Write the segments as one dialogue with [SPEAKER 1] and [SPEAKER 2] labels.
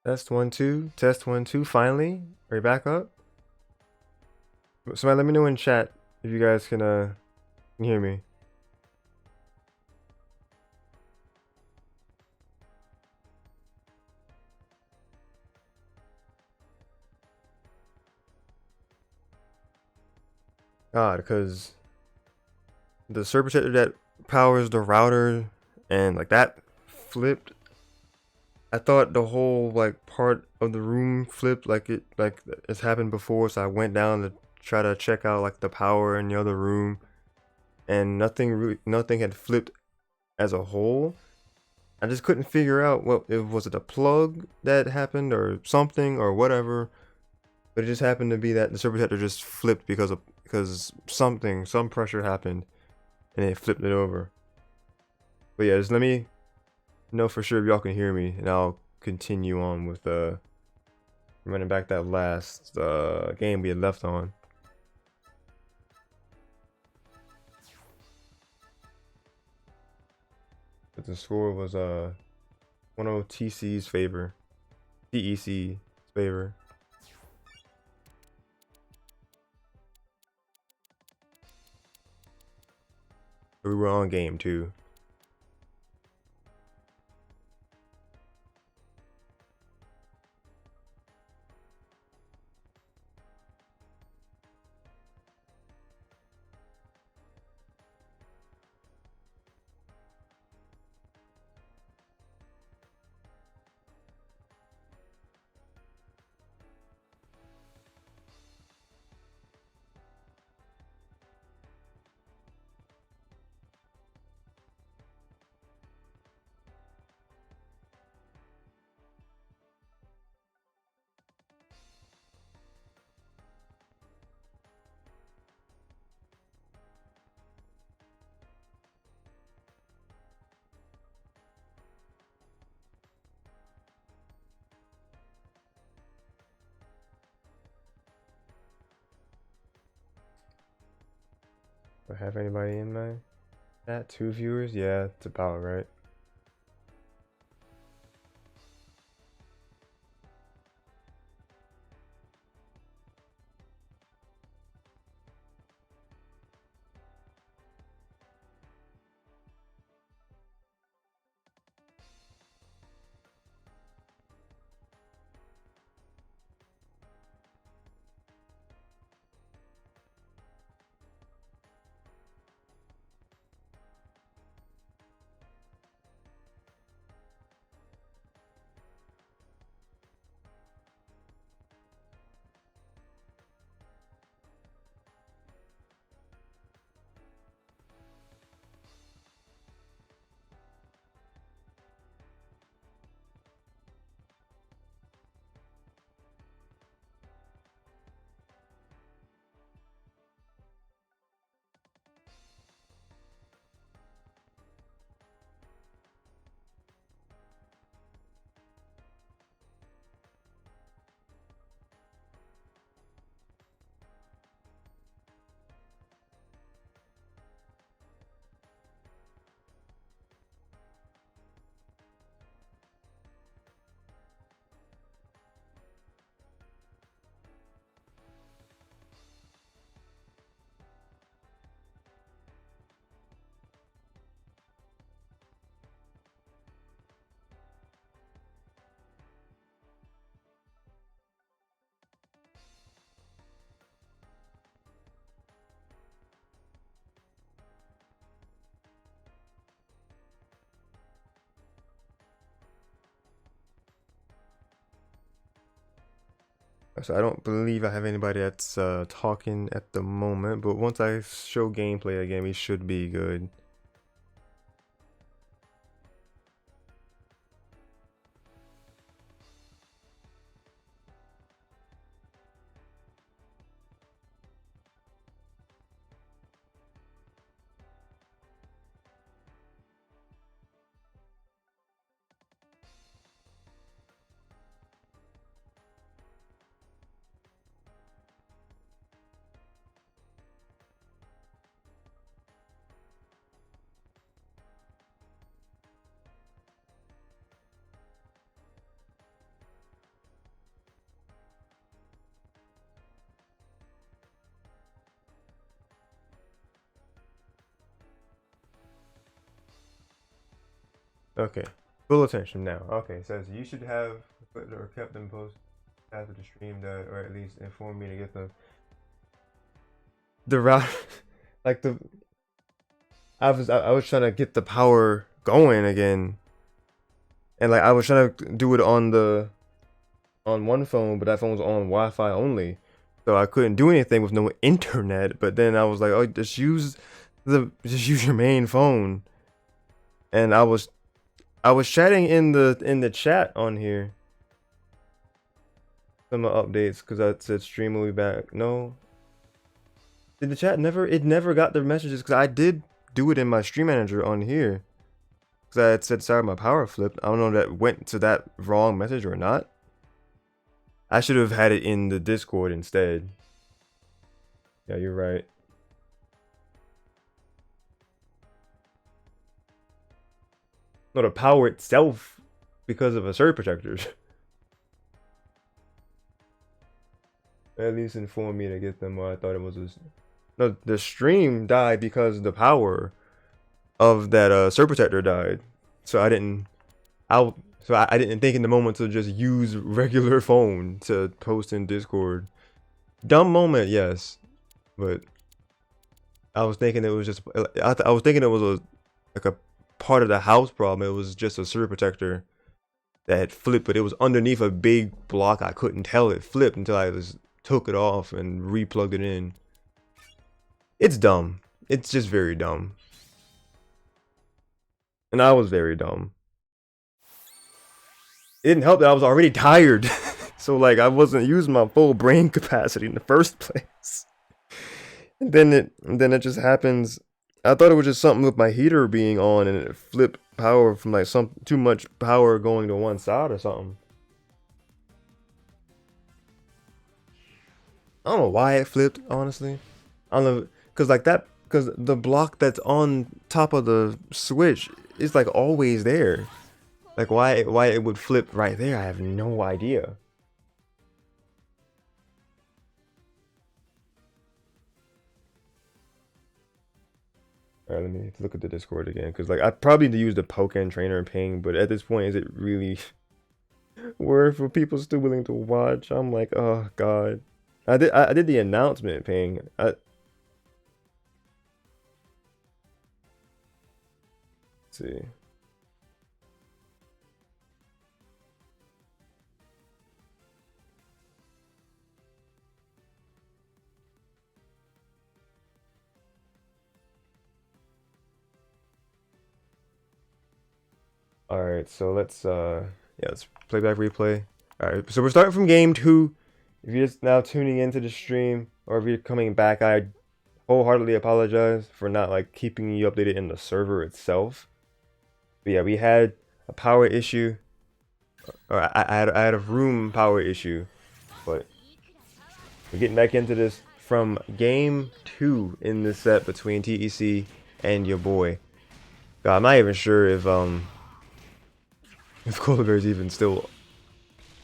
[SPEAKER 1] Test one, two. Test one, two. Finally, are you back up? Somebody let me know in chat if you guys can hear me. God, because the server protector that powers the router and like that flipped. I thought the whole like part of the room flipped like it's happened before, so I went down to try to check out like the power in the other room, and nothing had flipped as a whole. I just couldn't figure out what it was, it a plug that happened or something or whatever. But it just happened to be that the server protector just flipped because some pressure happened and it flipped it over. But yeah, just let me know for sure if y'all can hear me, and I'll continue on with running back that last game we had left on. But the score was 1-0 TC's favor. TEC's favor. We were on game too. Do I have anybody in my chat? 2 viewers? Yeah, it's about right. So I don't believe I have anybody that's talking at the moment, but once I show gameplay again, we should be good. Okay. Full attention now. Okay, it says you should have put or kept them post after the stream that, or at least inform me to get the route, like the. I was trying to get the power going again, and like I was trying to do it on one phone, but that phone was on Wi-Fi only, so I couldn't do anything with no internet. But then I was like, oh, just use your main phone, and I was chatting in the chat on here. Some updates because I said stream will be back. No, did the chat never? It never got the messages because I did do it in my stream manager on here because I had said sorry my power flipped. I don't know if that went to that wrong message or not. I should have had it in the Discord instead. Yeah, you're right. No, the power itself because of a surge protector. At least inform me to get them. I thought it was a... No, the stream died because the power of that surge protector died. So I didn't... I didn't think in the moment to just use regular phone to post in Discord. Dumb moment, yes. But I was thinking it was just... I was thinking it was like a part of the house problem. It was just a surge protector that had flipped, but it was underneath a big block. I couldn't tell it flipped until I took it off and replugged it in. It's dumb. It's just very dumb. And I was very dumb. It didn't help that I was already tired. So like I wasn't using my full brain capacity in the first place. And then it just happens. I thought it was just something with my heater being on and it flipped power from like too much power going to one side or something. I don't know why it flipped, honestly. I don't know, because the block that's on top of the switch is like always there. Like why it would flip right there, I have no idea. Alright, let me look at the Discord again, because like I probably need to use the Pokken trainer and ping, but at this point, is it really worth for people still willing to watch? I'm like, oh god. I did the announcement ping. Let's see. Alright, so let's play back replay. Alright, so we're starting from game 2. If you're just now tuning into the stream, or if you're coming back, I wholeheartedly apologize for not like keeping you updated in the server itself. But yeah, we had a power issue, or I had a room power issue, but we're getting back into this from game 2 in this set between TEC and your boy. God, I'm not even sure if Colbert's even still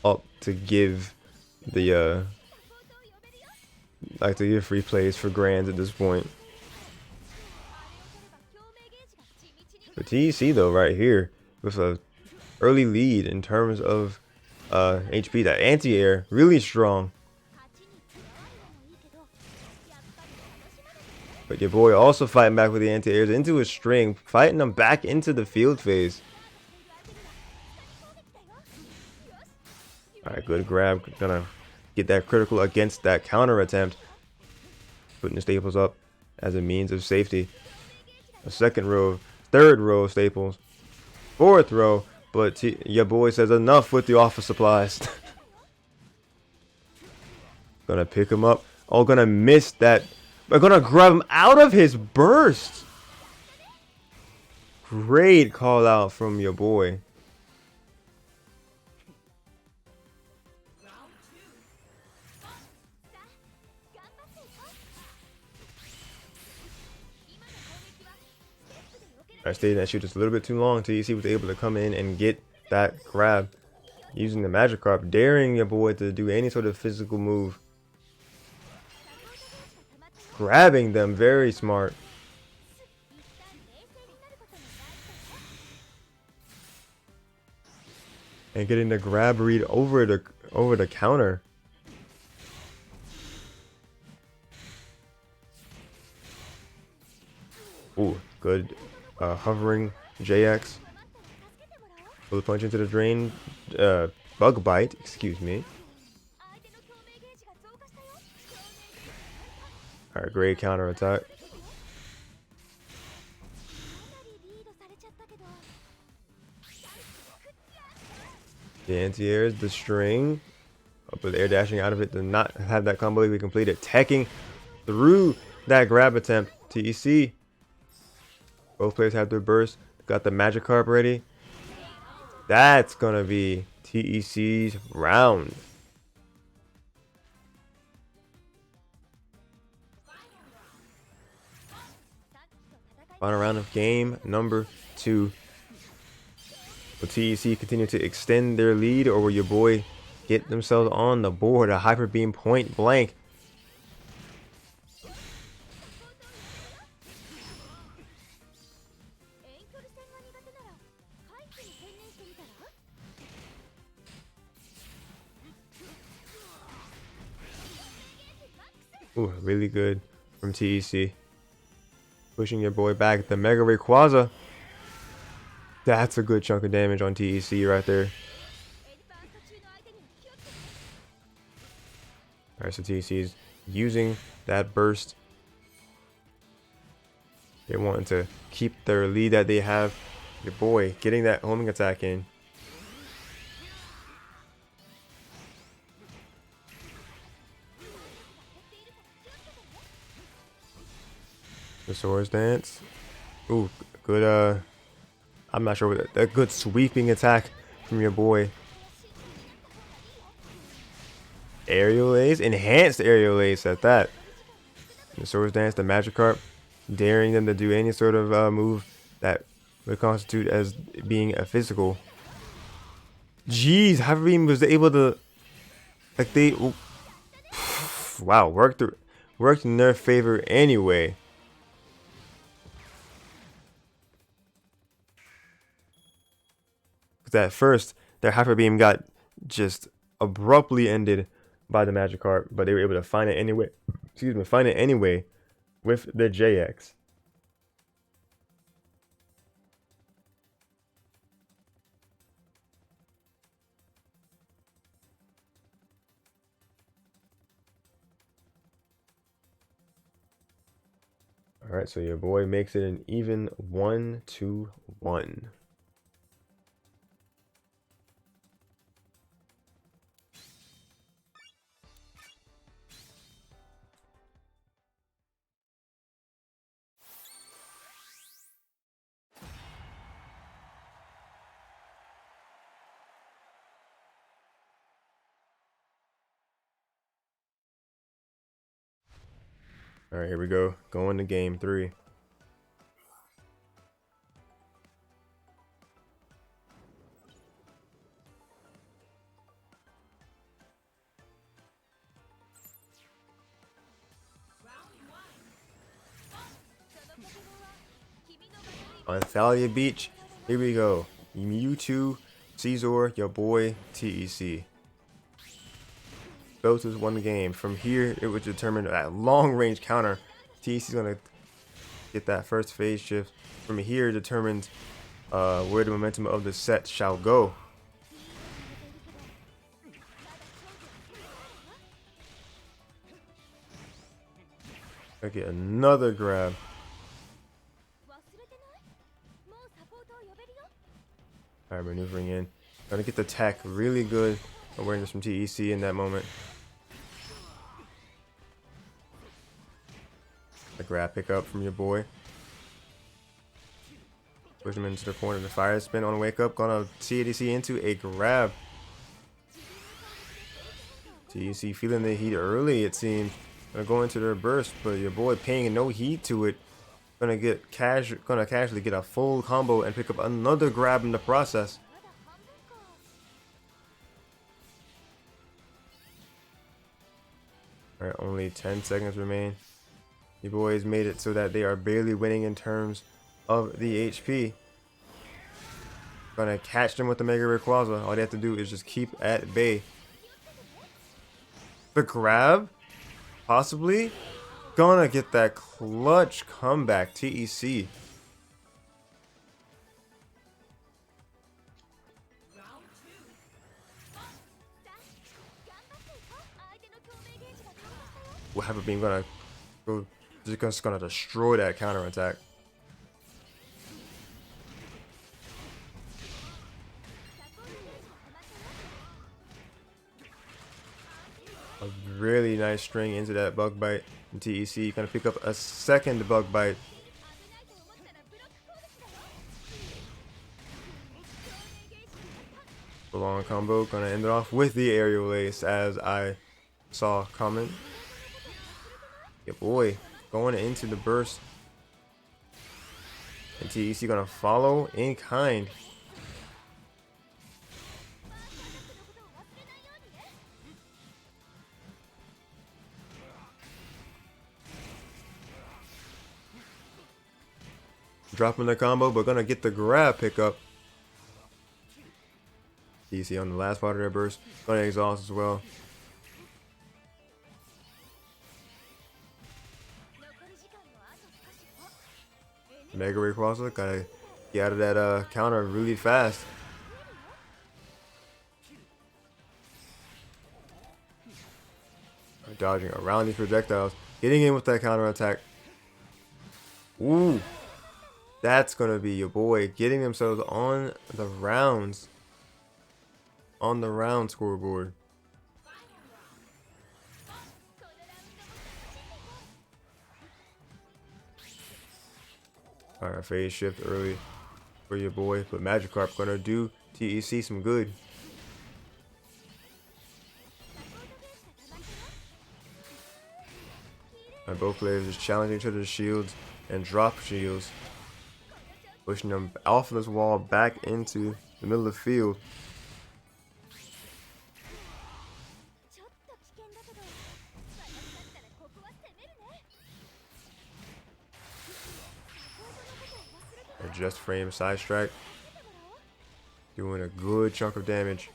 [SPEAKER 1] up to give the like to give free plays for grands at this point. But TEC though, right here with a early lead in terms of HP. That anti-air really strong. But your boy also fighting back with the anti-airs into his string, fighting them back into the field phase. Alright, good grab. Gonna get that critical against that counter attempt. Putting the staples up as a means of safety. A second row, third row of staples. Fourth row, but your boy says enough with the office supplies. Gonna pick him up. Oh, gonna miss that. We're gonna grab him out of his burst. Great call out from your boy. I stayed in that shoot just a little bit too long. TEC was able to come in and get that grab using the Magikarp, daring your boy to do any sort of physical move. Grabbing them, very smart. and getting the grab read over the counter. Ooh, good hovering JX. Pull the punch into the drain. Bug bite, excuse me. Alright, great counter attack. The anti-air is the string. But air dashing out of it to not have that combo we completed. Teching through that grab attempt. TEC. Both players have their burst. Got the Magikarp ready. That's gonna be TEC's round. Final round of game number 2. Will TEC continue to extend their lead, or will your boy get themselves on the board? A Hyper Beam point blank. Ooh, really good from TEC. Pushing your boy back. The Mega Rayquaza. That's a good chunk of damage on TEC right there. Alright, so TEC is using that burst. They want to keep their lead that they have. Your boy getting that homing attack in. The Swords Dance. Ooh, good I'm not sure what that good sweeping attack from your boy. Aerial Ace, enhanced Aerial Ace at that. The Swords Dance, the Magikarp, daring them to do any sort of move that would constitute as being a physical. Jeez, Hyper Beam was able to, like they, wow, worked in their favor anyway. Because at first, their Hyper Beam got just abruptly ended by the Magikarp, but they were able to find it anyway. Excuse me, find it anyway with the JX. All right, so your boy makes it an even 1-1. All right, here we go. Going to game 3. On Thalia Beach, here we go. Mewtwo, Caesar, your boy, TEC. Both has won the game. From here, it would determine that long-range counter. TEC is going to get that first phase shift. From here, it determines where the momentum of the set shall go. Okay, another grab. Alright, maneuvering in. Trying to get the tech. Really good awareness from TEC in that moment. A grab pickup from your boy. Push him into the corner. The fire spin on wake up. Gonna TEC into a grab. TEC feeling the heat early, it seems. Gonna go into their burst, but your boy paying no heat to it. Gonna casually get a full combo and pick up another grab in the process. Alright, only 10 seconds remain. Your boys made it so that they are barely winning in terms of the HP. Gonna catch them with the Mega Rayquaza. All they have to do is just keep at bay. The grab, possibly. Gonna get that clutch comeback, TEC. We'll have it being gonna go, just gonna destroy that counter attack. A really nice string into that bug bite. And TEC gonna pick up a second bug bite. The long combo gonna end it off with the aerial ace, as I saw coming. Yeah, boy, going into the burst. And TEC gonna follow in kind. Dropping the combo, but gonna get the grab pickup. TEC on the last part of their burst. Gonna exhaust as well. Mega Rayquaza gotta get out of that counter really fast. Dodging around these projectiles. Getting in with that counter attack. Ooh. That's gonna be your boy. Getting themselves on the rounds. On the round scoreboard. Alright, phase shift early for your boy. But Magikarp gonna do TEC some good. And both players just challenging each other's shields and drop shields. Pushing them off of this wall back into the middle of the field. Adjust frame side strike. Doing a good chunk of damage.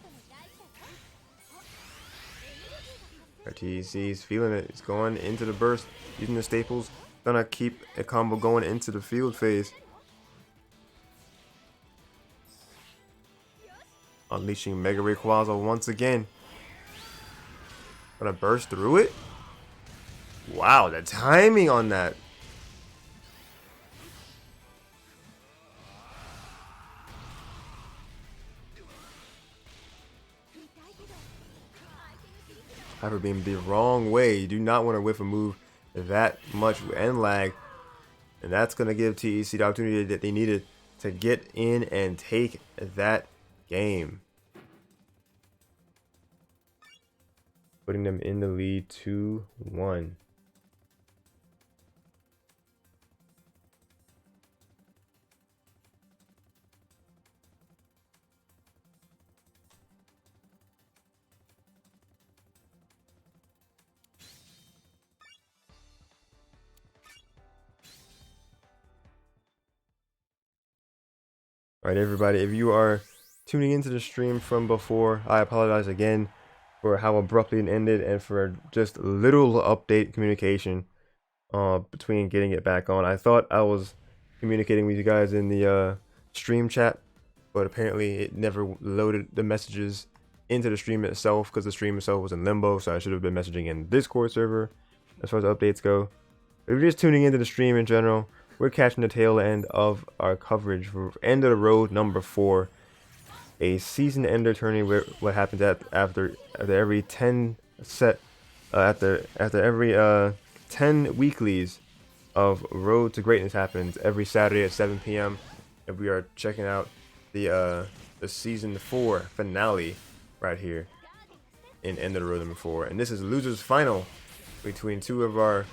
[SPEAKER 1] TEC's feeling it. It's going into the burst. Using the staples. Gonna keep a combo going into the field phase. Unleashing Mega Rayquaza once again. Gonna burst through it. Wow, the timing on that. Hyper Beam the wrong way. You do not want to whiff a move that much and lag. And that's going to give TEC the opportunity that they needed to get in and take that game. Putting them in the lead 2-1. All right, everybody, if you are tuning into the stream from before, I apologize again for how abruptly it ended and for just little update communication between getting it back on. I thought I was communicating with you guys in the stream chat, but apparently it never loaded the messages into the stream itself because the stream itself was in limbo, so I should have been messaging in Discord server as far as updates go. If you're just tuning into the stream in general, we're catching the tail end of our coverage for end of the road number 4, a season ender tourney where what happens after every 10 set after every 10 weeklies of Road to Greatness happens every Saturday at 7 p.m. and we are checking out the season 4 finale right here in end of the road number 4, and this is losers final between two of our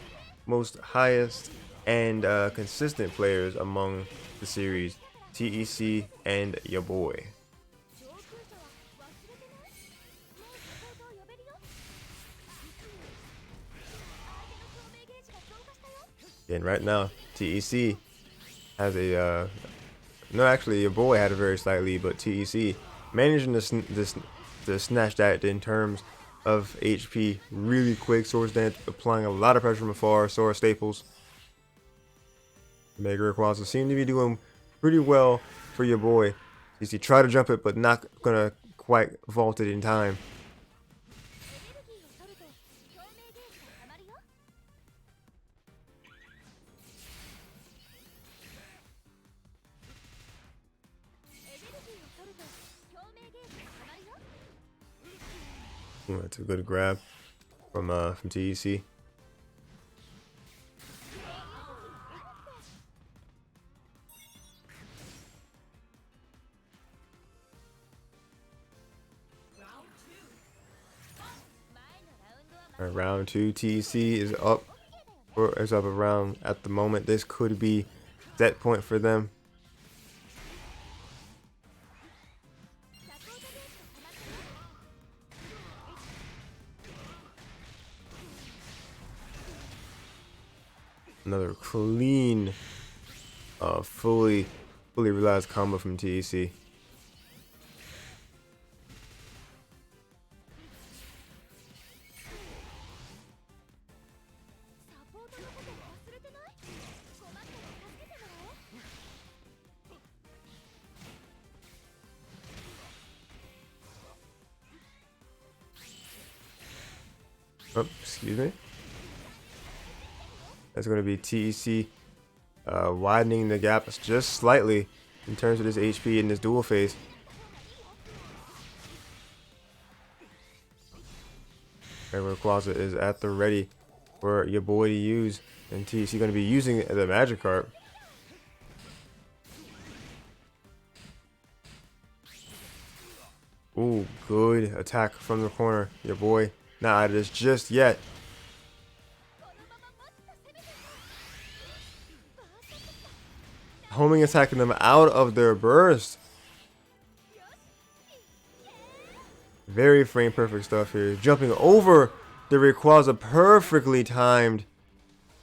[SPEAKER 1] most highest and consistent players among the series, TEC and your boy. And right now, TEC has a No, actually, your boy had a very slight lead, but TEC managing to snatch that in terms of HP really quick. Swords Dance applying a lot of pressure from afar. Sora Staples. Mega Rayquaza seem to be doing pretty well for your boy. TEC try to jump it, but not gonna quite vault it in time. Ooh, that's a good grab from TEC. All right, round 2, TEC is up, or is up around at the moment. This could be set point for them. Another clean, fully realized combo from TEC. Oh, excuse me. That's going to be TEC widening the gap just slightly in terms of this HP in this dual phase. Rayquaza is at the ready for your boy to use, and TEC going to be using the Magikarp. Ooh, good attack from the corner. Your boy not out of this just yet. Homing attacking them out of their burst. Very frame perfect stuff here. Jumping over the Rayquaza, perfectly timed.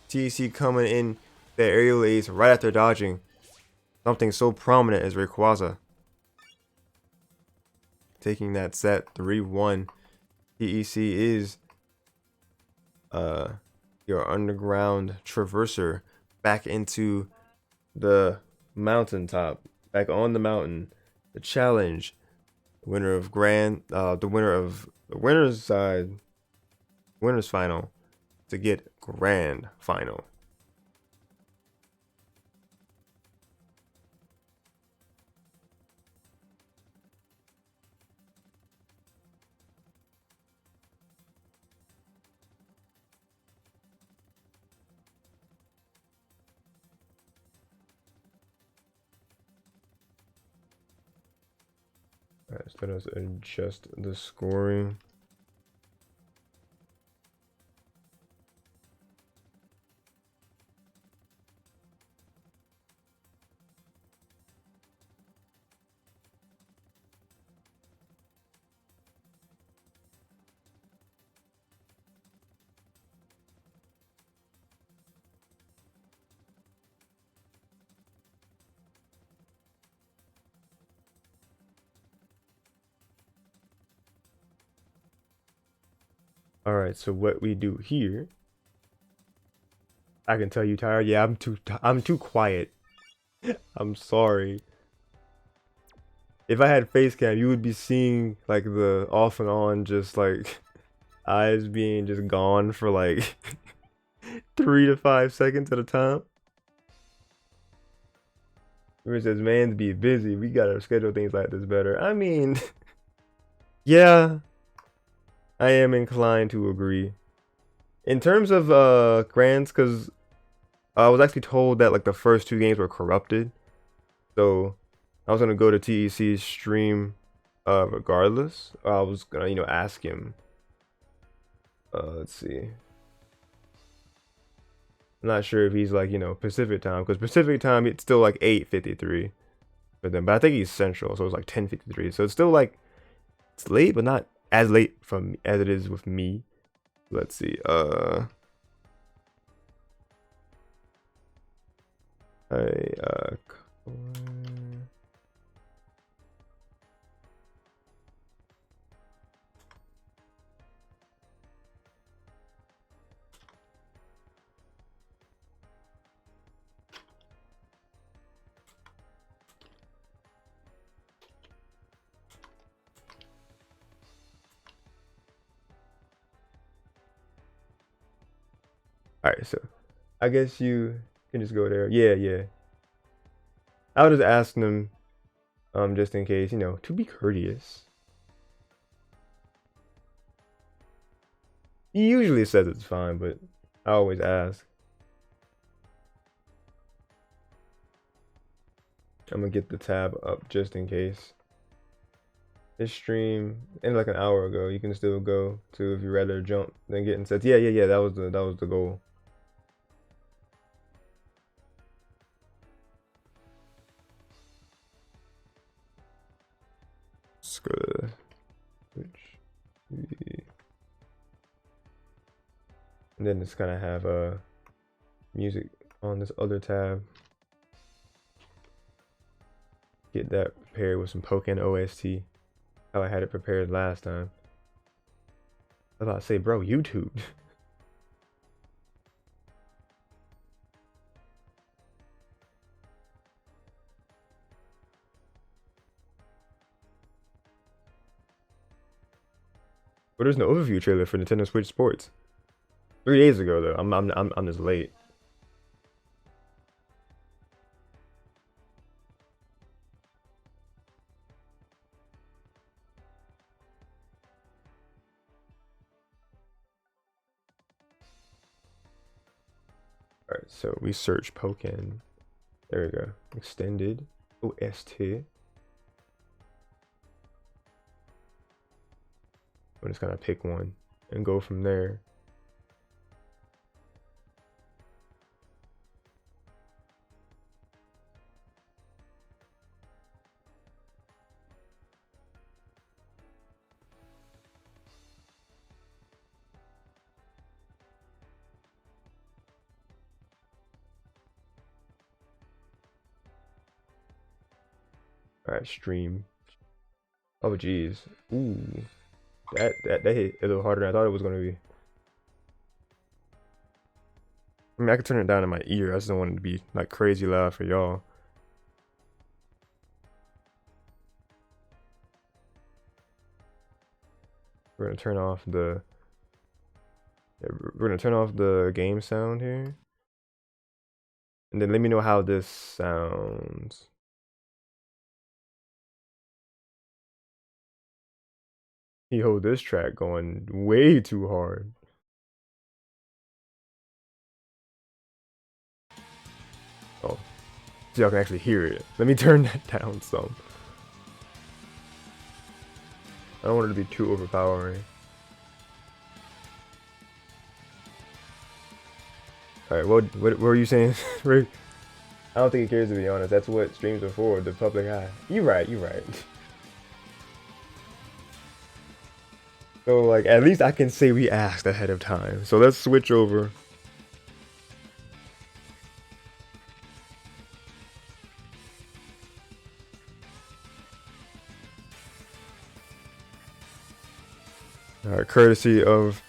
[SPEAKER 1] TEC coming in the aerial ace right after dodging something so prominent as Rayquaza. Taking that set 3-1. TEC is your underground traverser back into the mountaintop, back on the mountain. The challenge, winner of the winner of the winner's side, winner's final to get grand final. Alright, so let us adjust the scoring. All right, so what we do here, I can tell you tired. Yeah, I'm too quiet. I'm sorry. If I had face cam, you would be seeing like the off and on, just like eyes being just gone for like 3 to 5 seconds at a time. It says, "Man, to be busy, we gotta schedule things like this better." I mean, yeah, I am inclined to agree. In terms of grants, because I was actually told that like the first 2 games were corrupted, so I was gonna go to TEC's stream regardless. I was gonna ask him. Let's see. I'm not sure if he's like Pacific time, because Pacific time it's still like 8:53 for them, but I think he's Central, so it's like 10:53. So it's still like it's late, but not as late from as it is with me. Let's see. Alright, so I guess you can just go there. Yeah, yeah. I was just asking them, just in case, you know, to be courteous. He usually says it's fine, but I always ask. I'm gonna get the tab up just in case. This stream ended like an hour ago. You can still go to if you rather jump than get in sets. Yeah, yeah, yeah. That was the goal. Let's go to Twitch. And then it's gonna have music on this other tab. Get that prepared with some Pokken OST. How I had it prepared last time. I was about to say, bro, YouTube. But there's no overview trailer for Nintendo Switch Sports. 3 days ago though. I'm just late. Alright, so we search Pokken. There we go. Extended OST. I'm just gonna pick one and go from there. Alright, stream. Oh geez. Ooh. That hit a little harder than I thought it was gonna be. I mean, I could turn it down in my ear. I just don't want it to be like crazy loud for y'all. We're gonna turn off the. Yeah, we're gonna turn off the game sound here, and then let me know how this sounds. He hold this track going way too hard. Oh, so y'all can actually hear it. Let me turn that down some. I don't want it to be too overpowering. Alright, what were you saying? I don't think he cares, to be honest. That's what streams are for, the public eye. You right, you right. So like at least I can say we asked ahead of time. So let's switch over. Courtesy of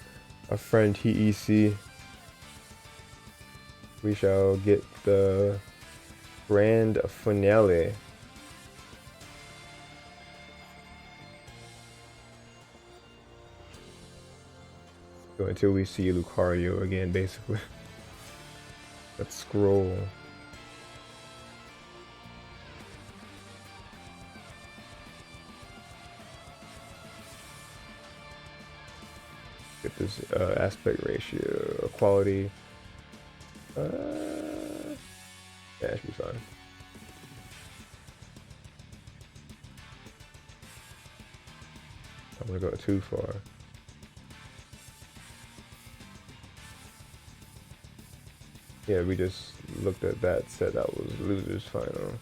[SPEAKER 1] a friend TEC, we shall get the grand finale. So until we see Lucario again, basically. Let's scroll. Get this aspect ratio, quality. Yeah, that should be fine. I'm gonna go too far. Yeah, we just looked at that, said that was loser's final.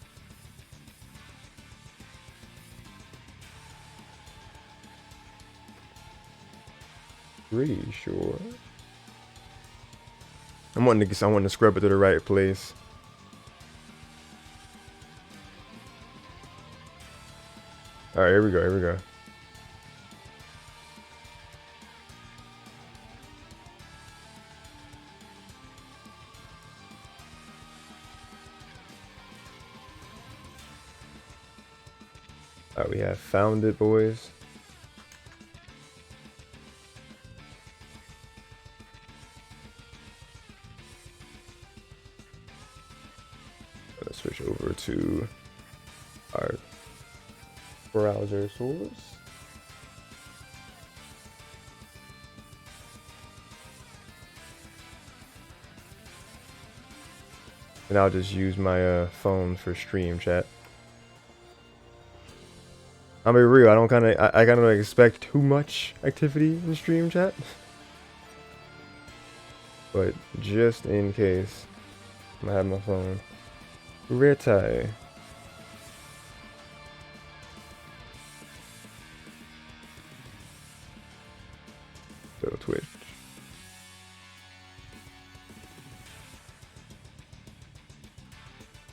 [SPEAKER 1] Pretty sure. I wanted to scrub it to the right place. All right, here we go. Here we go. All right, we have found it, boys. our browser source. And I'll just use my phone for stream chat. I'll be real, I kind of expect too much activity in stream chat. But just in case, I'm gonna have my phone. Retai. So Twitch.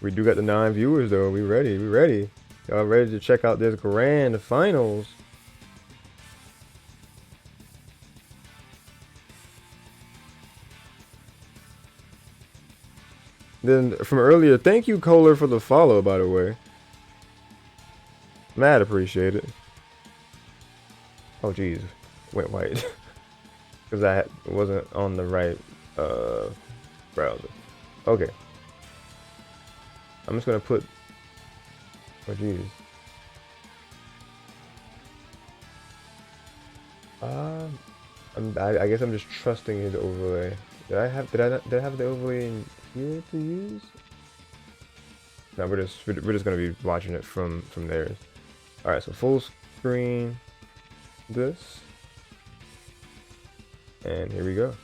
[SPEAKER 1] We do got the 9 viewers though. We ready. We ready. Y'all ready to check out this grand finals? Then from earlier, thank you Kohler for the follow, by the way. Mad appreciate it. Oh jeez, went white because I wasn't on the right browser. Okay, I'm just gonna put. Oh jeez. I guess I'm just trusting his overlay. Did I have the overlay in here to use? No, we're just gonna be watching it from theirs. All right, so full screen, this, and here we go.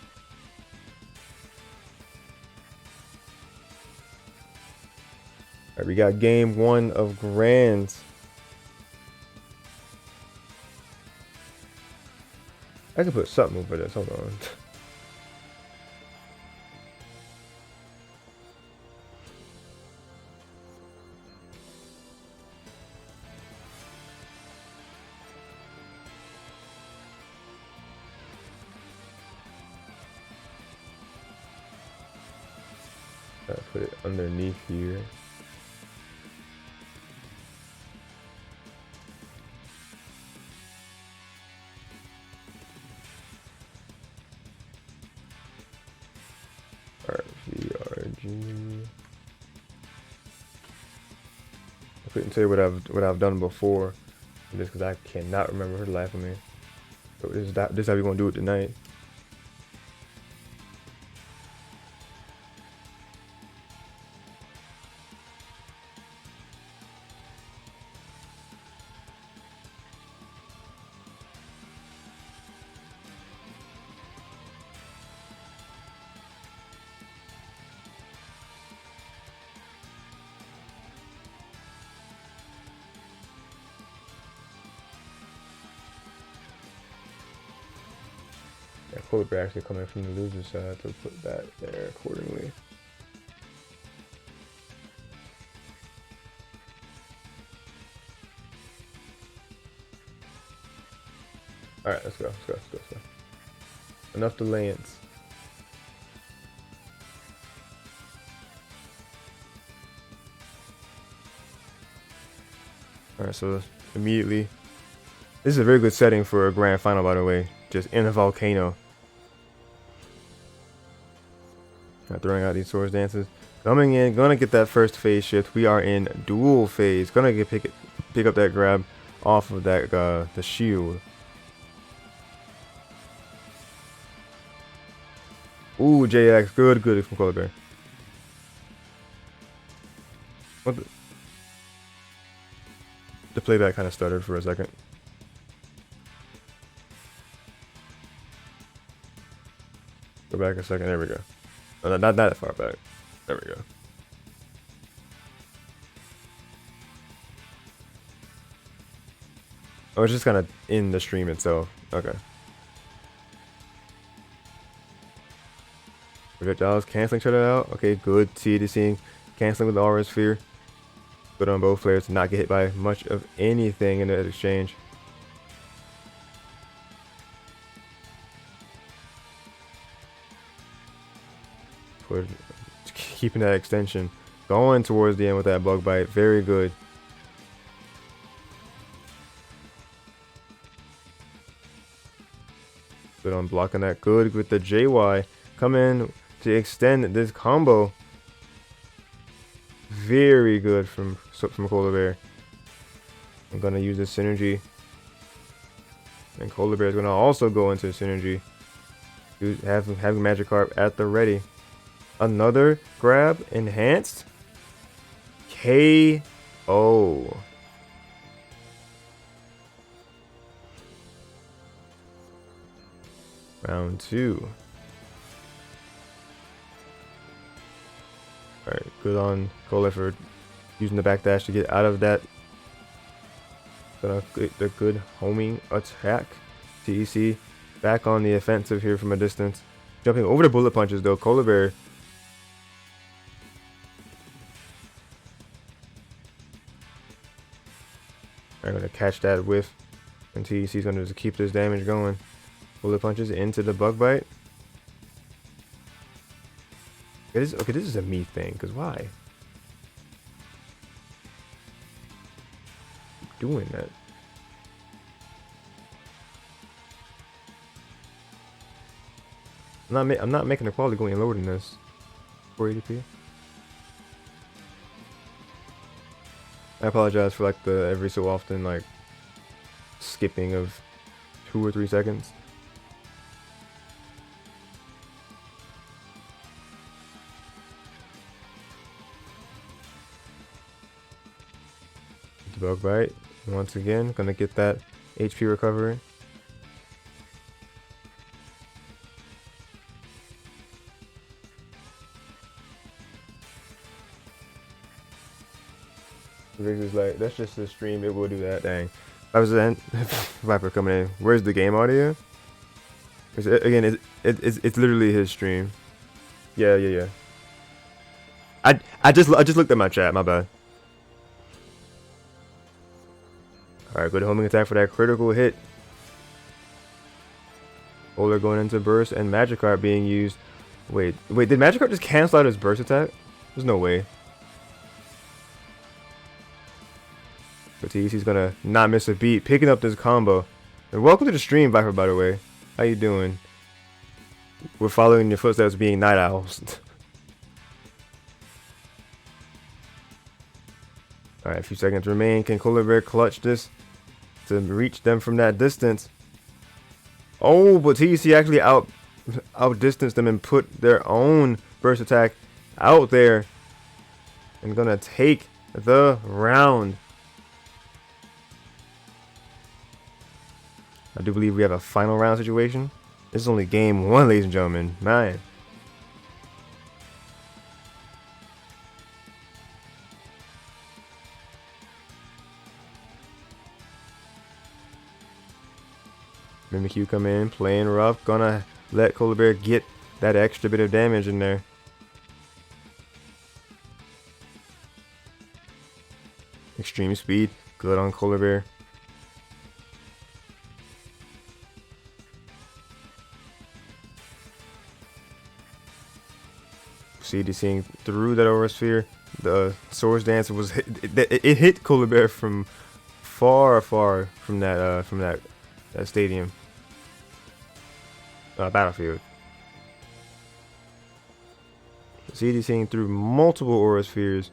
[SPEAKER 1] All right, we got game 1 of Grands. I could put something over this. Hold on. Put it underneath here. RVRG. I couldn't tell you what I've done before, just because I cannot remember for the life of me. So this is how we gonna do it tonight. Polar bear actually coming from the loser side, so put that there accordingly. Alright, let's go. Enough delayance. Alright, so immediately. This is a very good setting for a grand final, by the way. Just in a volcano. Throwing out these swords dances. Coming in, gonna get that first phase shift. We are in dual phase. Gonna pick up that grab off of that the shield. Ooh, JX, good from Polar Bear. What the playback kind of stuttered for a second. Go back a second. There we go. Oh, not that far back. There we go. Oh, it's just kind of in the stream itself. Okay. Projectiles canceling each other out. Okay, good. Seeing canceling with the aura sphere. Good on both players to not get hit by much of anything in that exchange. Keeping that extension going towards the end with that bug bite. Very good. Good on blocking that. Good with the JY. Come in to extend this combo. Very good from Polar Bear. I'm gonna use the synergy. And Polar Bear is gonna also go into synergy. Having Magikarp at the ready. Another grab, enhanced. KO. Round 2. Alright, good on Cola for using the backdash to get out of that. Gonna get the good homing attack. TEC back on the offensive here from a distance. Jumping over the bullet punches though. Cola Bear. I'm gonna catch that whiff. And TEC is gonna just keep this damage going. Bullet punches into the bug bite. Okay, this is a me thing, because why? Keep doing that. I'm not making the quality going lower than this. 480p. I apologize for like the every so often like skipping of 2 or 3 seconds. Bug bite once again, gonna get that HP recovery. Riggs is like, that's just the stream, it will do that. Dang. That was the end. Viper coming in. Where's the game audio? Again, it's literally his stream. Yeah. I just looked at my chat, my bad. Alright, good homing attack for that critical hit. Bowler going into burst and Magikarp being used. Wait, did Magikarp just cancel out his burst attack? There's no way. But TEC's gonna not miss a beat, picking up this combo. And welcome to the stream, Viper, by the way. How you doing? We're following your footsteps being night owls. Alright, a few seconds remain. Can Polar Bear clutch this to reach them from that distance? Oh, but TEC actually outdistanced them and put their own burst attack out there. And gonna take the round. I do believe we have a final round situation. This is only game 1, ladies and gentlemen. Man. Mimikyu come in, playing rough. Gonna let Polar Bear get that extra bit of damage in there. Extreme speed. Good on Polar Bear. Seeing through that aura sphere. The Swords Dance was it hit Polar Bear from far from that stadium battlefield. Seeing through multiple aura spheres.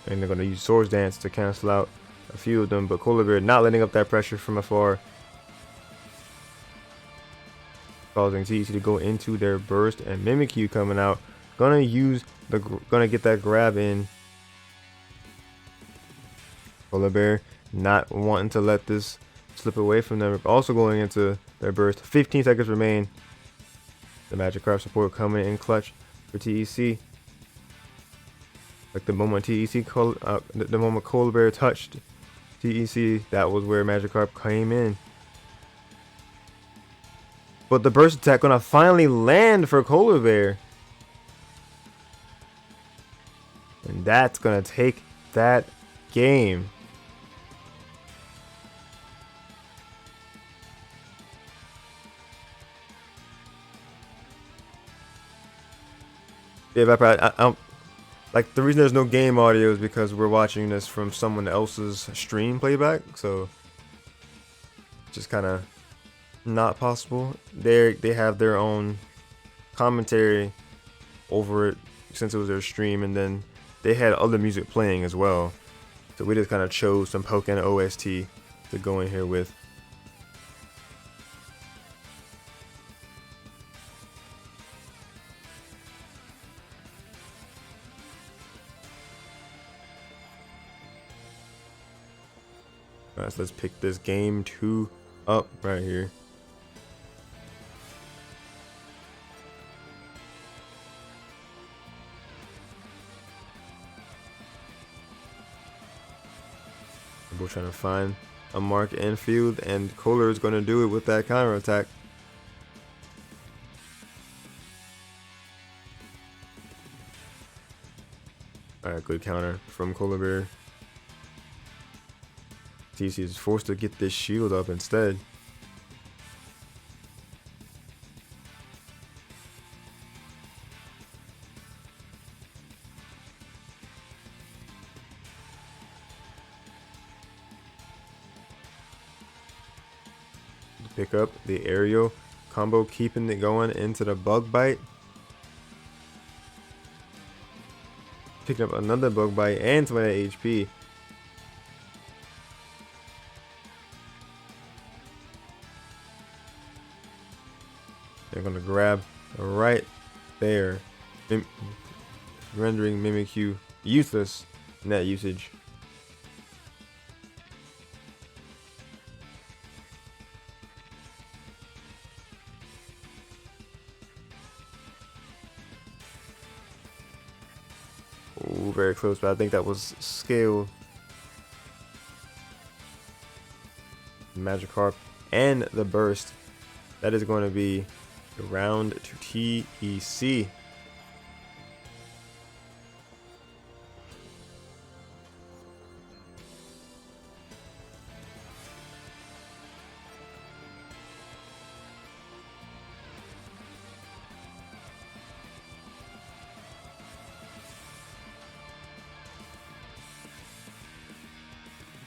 [SPEAKER 1] And they're gonna use Swords Dance to cancel out a few of them, but Polar Bear not letting up that pressure from afar, causing TEC to go into their burst. And Mimikyu coming out, gonna get that grab in. Polar Bear not wanting to let this slip away from them. Also going into their burst. 15 seconds remain. The Magikarp support coming in clutch for TEC. Like the moment the moment Polar Bear touched TEC, that was where Magikarp came in. But the burst attack gonna finally land for Polar Bear. And that's gonna take that game. Yeah, Viper, I'm like, the reason there's no game audio is because we're watching this from someone else's stream playback, so just kind of not possible. They have their own commentary over it since it was their stream, and then they had other music playing as well. So we just kind of chose some Pokken OST to go in here with. Alright, so let's pick this game 2 up right here. We're trying to find a mark and field, and Kohler is going to do it with that counter attack. Alright, good counter from Kohler Bear. TC is forced to get this shield up instead. Pick up the aerial combo, keeping it going into the bug bite. Picking up another bug bite and some of that HP. They're gonna grab right there, rendering Mimikyu useless in that usage. Ooh, very close, but I think that was scale. Magikarp and the burst. That is going to be the round to TEC.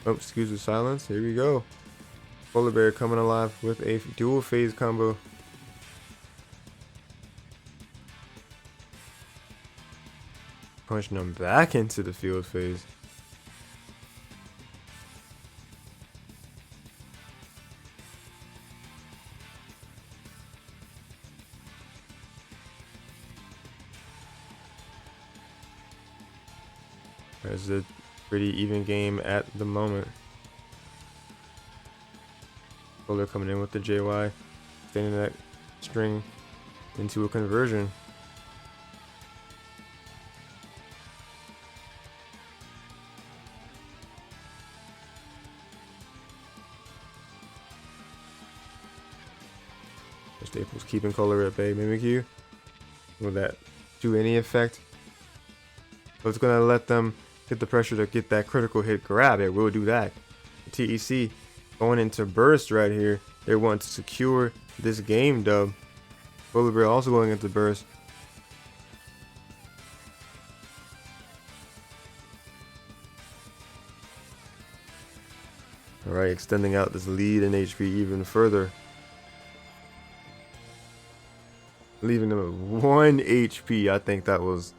[SPEAKER 1] Oh, excuse the silence. Here we go. Polar Bear coming alive with a dual phase combo. Punching him back into the field phase. There's a pretty even game at the moment. Polar coming in with the JY, extending that string into a conversion. Staples keeping Kohler at bay. Mimikyu, will that do any effect? So it's gonna let them get the pressure to get that critical hit grab. It will do that. TEC going into burst right here. They want to secure this game dub. Polar Bear also going into burst. Alright, extending out this lead in HP even further. Leaving them at 1 HP. I think that was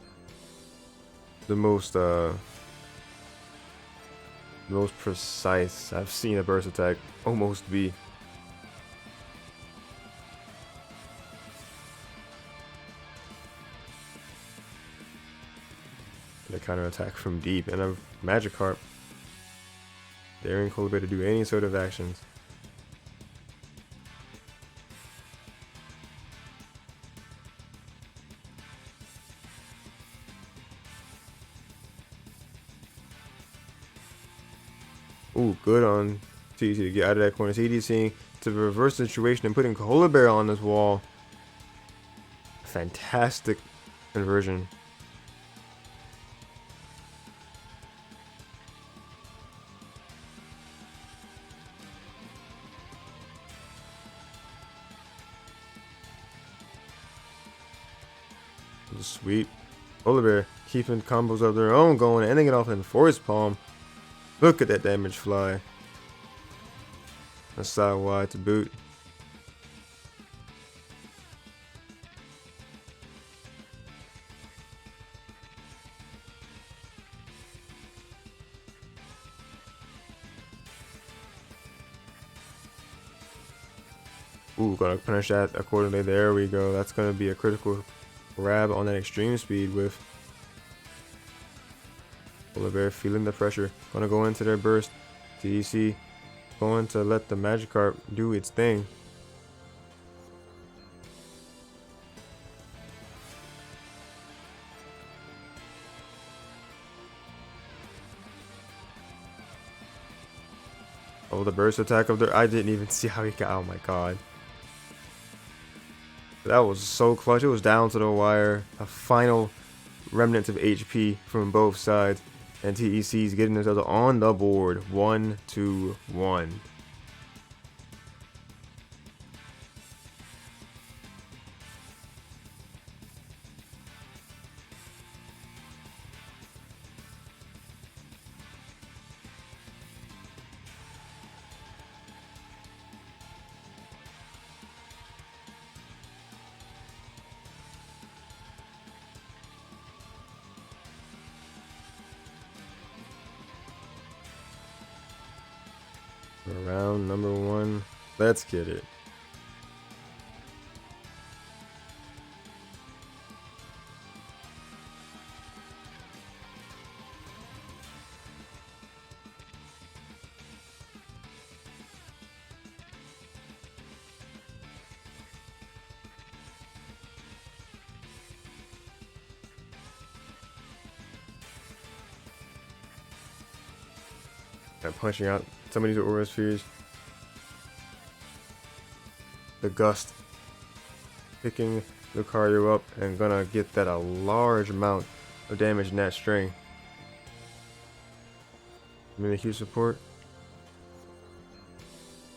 [SPEAKER 1] the most precise I've seen a burst attack almost be. And a counter attack from deep and a Magikarp daring Kohler Bear to do any sort of actions. Ooh, good on TC to get out of that corner. CDCing to reverse the situation and putting Kohler Bear on this wall. Fantastic conversion. Sweet. Kohler Bear keeping combos of their own going, ending it off in Force Palm. Look at that damage fly. A side wide to boot. Ooh, gonna punish that accordingly. There we go. That's gonna be a critical grab on that extreme speed with Polar Bear feeling the pressure. Gonna go into their burst. TEC going to let the Magikarp do its thing. Oh, the burst attack of the... I didn't even see how he got... Oh my god. That was so clutch. It was down to the wire. A final remnants of HP from both sides. And TEC's getting themselves on the board. 1-2-1. Round number 1. Let's get it. I'm punching out some of these Aura Spheres. The Gust picking Lucario up and gonna get that a large amount of damage in that string. Mimikyu support.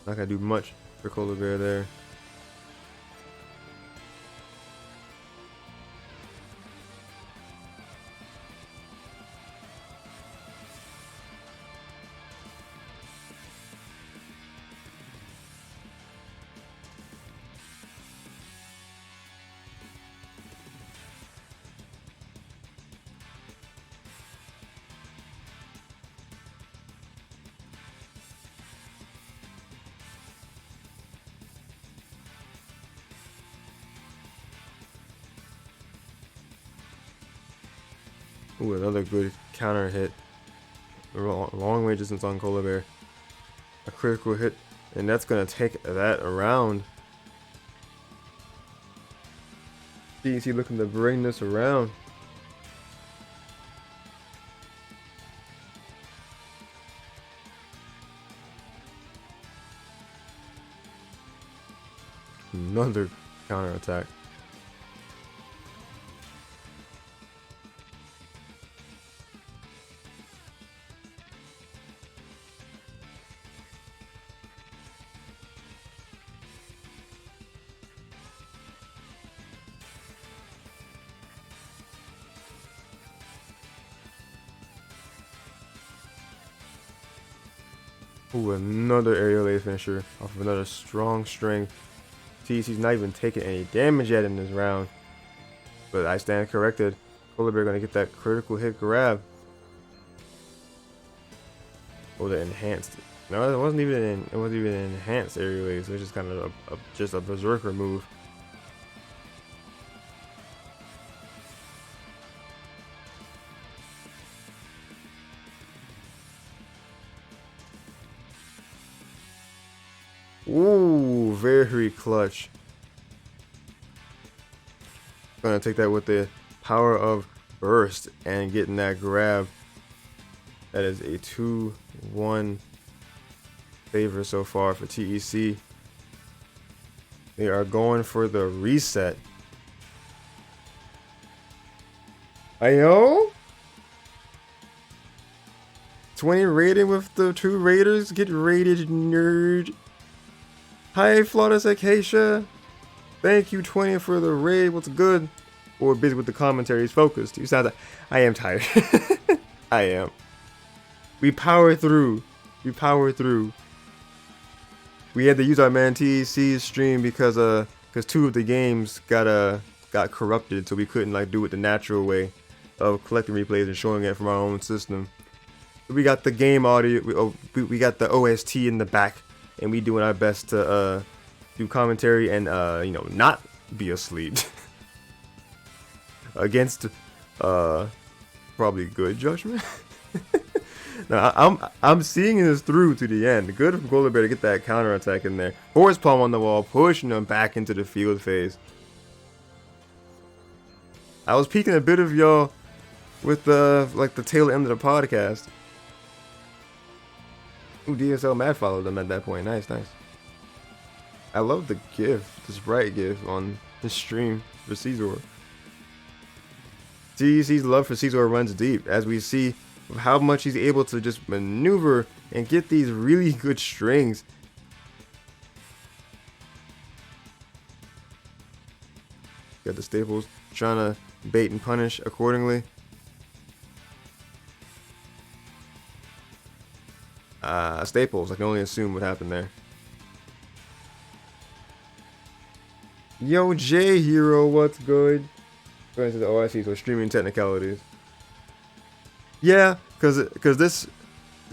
[SPEAKER 1] Not gonna do much for Polar Bear there. Ooh, another good counter hit. Long range distance on Polar Bear. A critical hit, and that's gonna take that around. DEC looking to bring this around. Another counter attack. Ooh, another aerial ace finisher off of another strong string. TEC's not even taking any damage yet in this round. But I stand corrected. Polar Bear gonna get that critical hit grab. Oh, the enhanced. No, it wasn't even an enhanced aerial ace. It was just kind of just a berserker move. Ooh, very clutch. Gonna take that with the power of burst and getting that grab. That is a 2-1 favor so far for TEC. They are going for the reset. Ayo? 20 rated with the 2 raiders. Get rated, nerd. Hi, Flawless Acacia. Thank you, 20, for the raid. What's good? Or busy with the commentaries. Focused. You sound like I am tired. I am. We power through. We power through. We had to use our man TEC's stream because 2 of the games got corrupted, so we couldn't like do it the natural way of collecting replays and showing it from our own system. We got the game audio. We got the OST in the back. And we doing our best to do commentary and you know, not be asleep against probably good judgment. Now I'm seeing this through to the end. Good for Golden Bear to get that counter attack in there. Horse palm on the wall, pushing him back into the field phase. I was peeking a bit of y'all with the like the tail end of the podcast. Ooh, DSL Mad followed them at that point. Nice, nice. I love the GIF, the sprite GIF on the stream for Caesar. TEC's love for Caesar runs deep, as we see how much he's able to just maneuver and get these really good strings. Got the staples trying to bait and punish accordingly. Staples, I can only assume what happened there. Yo, J Hero, what's good? Going to the OIC, so streaming technicalities. Yeah, because this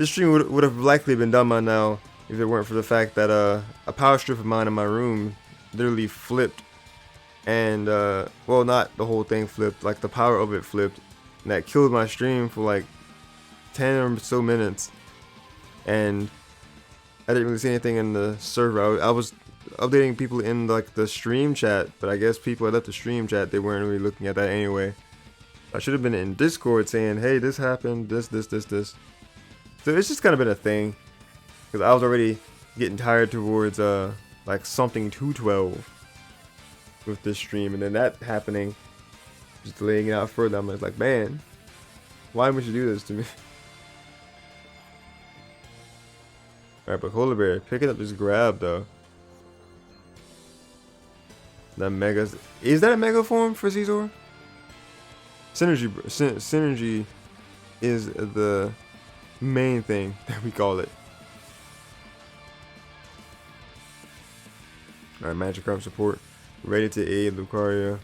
[SPEAKER 1] stream would have likely been done by now if it weren't for the fact that a power strip of mine in my room literally flipped, and well, not the whole thing flipped, like the power of it flipped, and that killed my stream for like 10 or so minutes, and I didn't really see anything in the server. I was updating people in like the stream chat, but I guess people had left the stream chat. They weren't really looking at that anyway. I should have been in Discord saying, hey, this happened, this. So it's just kind of been a thing, because I was already getting tired towards like something 212 with this stream, and then that happening, just delaying it out further. I'm just like, man, why would you do this to me? Alright, but Polar Bear picking up this grab though. That mega, is that a mega form for Caesar? Synergy is the main thing that we call it. Alright, Magikarp support ready to aid Lucario.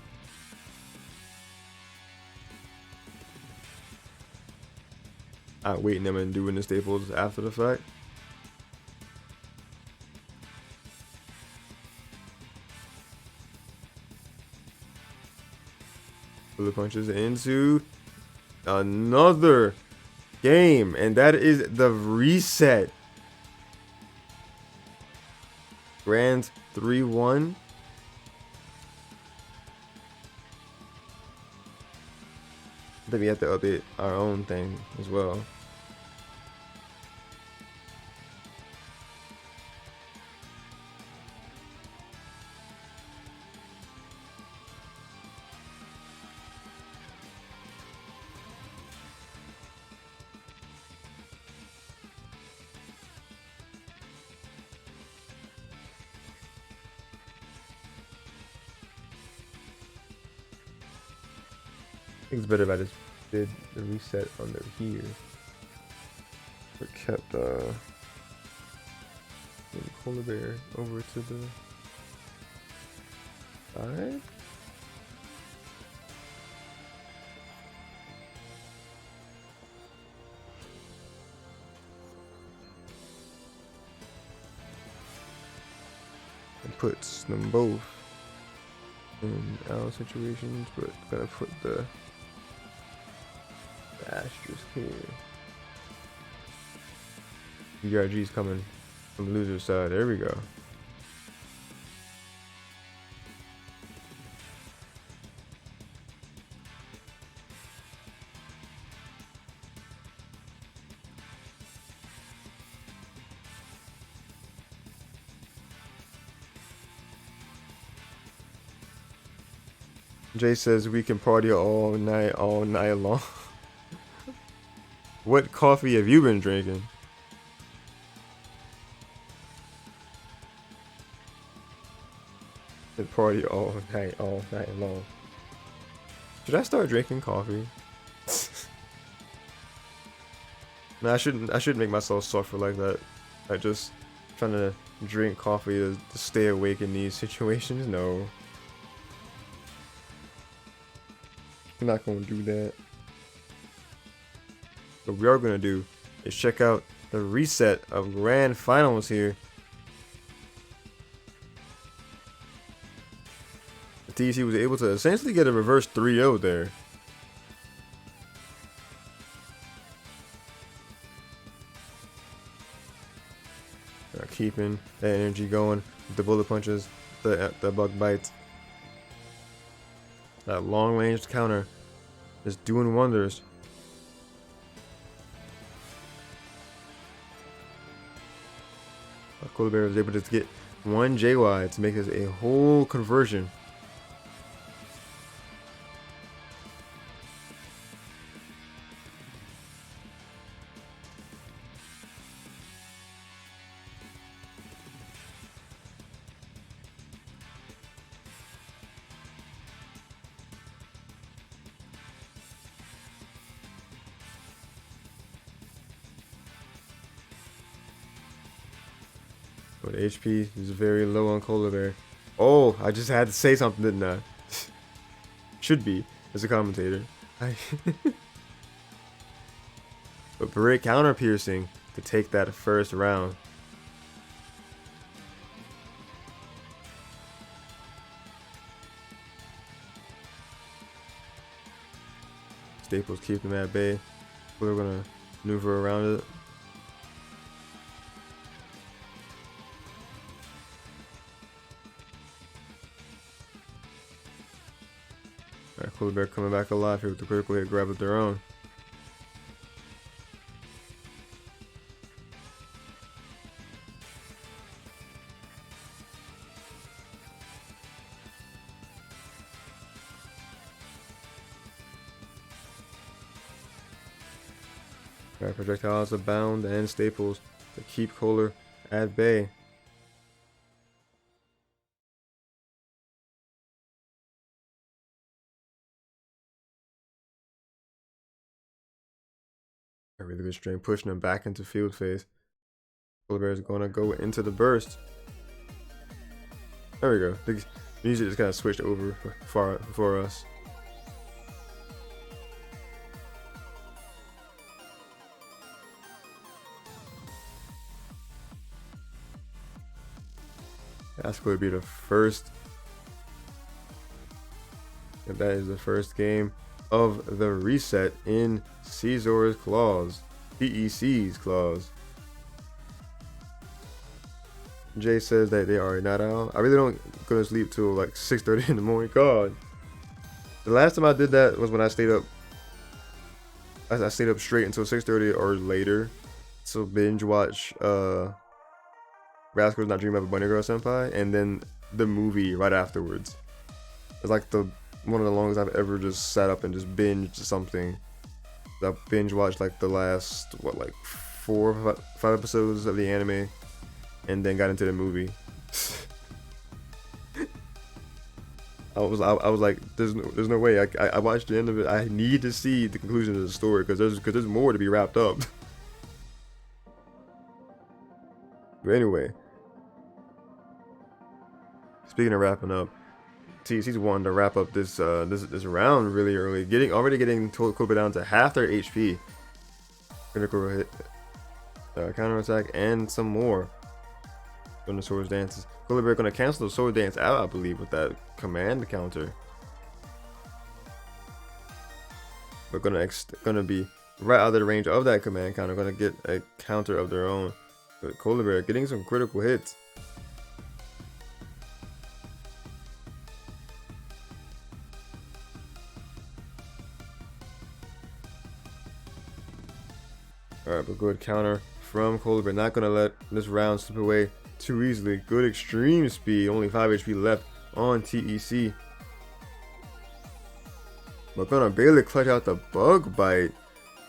[SPEAKER 1] Outweighting them and doing the staples after the fact. Bullet punches into another game, and that is the reset. Grand 3-1. I think we have to update our own thing as well. I think it's better if I just did the reset under here. Or kept Polar Bear over to the side. And puts them both in our situations, but gonna put the asterisk here. BRG's coming from the loser side. There we go. Jay says we can party all night long. What coffee have you been drinking? And party all night long. Should I start drinking coffee? No, I shouldn't make myself suffer like that. I just trying to drink coffee to stay awake in these situations. No. I'm not gonna do that. What we are gonna do is check out the reset of Grand Finals here. TC was able to essentially get a reverse 3-0 there. Keeping that energy going, the bullet punches, the bug bites. That long range counter is doing wonders. Koala Bear was able to get one JY to make this a whole conversion. But HP is very low on Koala Bear. Oh, I just had to say something, didn't I? Should be, as a commentator. But Barret counter piercing to take that first round. Staples keep them at bay. We're gonna maneuver around it. Alright, Koala Bear coming back alive here with the critical hit grab of their own. Alright, projectiles abound and Staples to keep Koala at bay. A really good string, pushing him back into field phase. Koala Bear is going to go into the burst. There we go. The music just kind of switched over for us. That's going to be the first. And that is the first game of the reset in Caesar's Claws. TEC's Claws. Jay says that they are not out. I really don't go to sleep till like 6:30 in the morning. God. The last time I did that was when I stayed up. I stayed up straight until 6:30 or later. So binge watch Rascal's Not Dreaming of a Bunny Girl Senpai, and then the movie right afterwards. It's like one of the longest I've ever just sat up and just binged something. I binge watched like the last like 4 or 5 episodes of the anime, and then got into the movie. I was like, there's no way. I watched the end of it. I need to see the conclusion of the story because there's more to be wrapped up. But anyway, speaking of wrapping up, TC's wanting to wrap up this round really early, already getting Kobe down to half their HP. Critical hit, counter attack, and some more. Going to Sword Dances. Koala Bear going to cancel the Sword Dance out, I believe, with that command counter. But gonna be right out of the range of that command counter. Going to get a counter of their own. But Koala Bear getting some critical hits. Alright, but good counter from Koala Bear. Not gonna let this round slip away too easily. Good extreme speed. Only 5 HP left on TEC. But gonna barely clutch out the bug bite.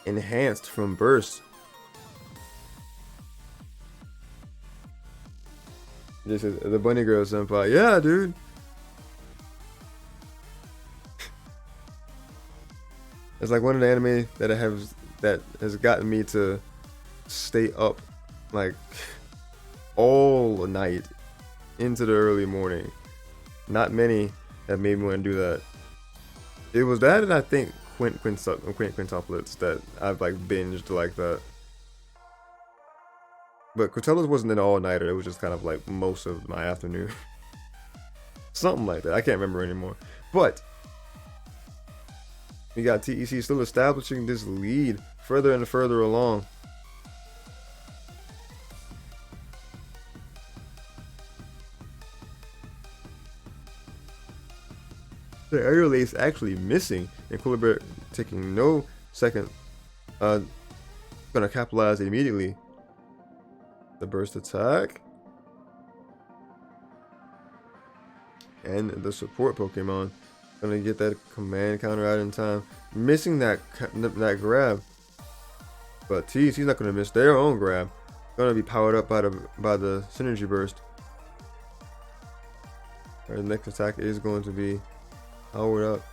[SPEAKER 1] Enhanced from burst. This is the Bunny Girl Senpai. Yeah, dude. It's like one of the anime that has gotten me to stay up like all night into the early morning. Not many have made me want to do that. It was that, and I think quintuplets that I've like binged like that. But Quintuplets wasn't an all-nighter. It was just kind of like most of my afternoon. Something like that. I can't remember anymore. But we got TEC still establishing this lead further and further along. The aerial ace actually missing, and Cooler Bear taking no second. Gonna capitalize immediately. The burst attack. And the support Pokemon gonna get that command counter out in time, missing that grab. But TEC's not gonna miss their own grab. Gonna be powered up by the synergy burst. Our next attack is going to be powered up.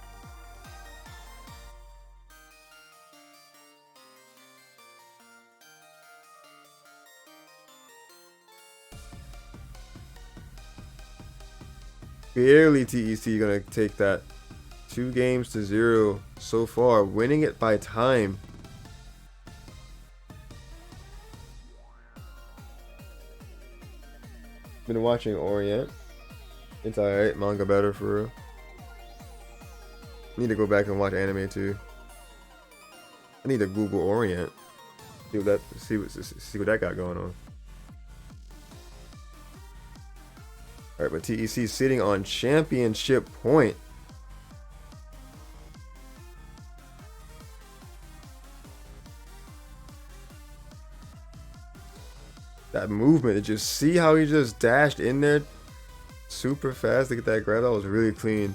[SPEAKER 1] Barely TEC gonna take that. 2-0 so far, winning it by time. Been watching Orient. It's alright, manga better for real. Need to go back and watch anime too. I need to Google Orient. See what that got going on. Alright, but TEC sitting on championship point. That movement, just see how he just dashed in there super fast to get that grab. That was really clean.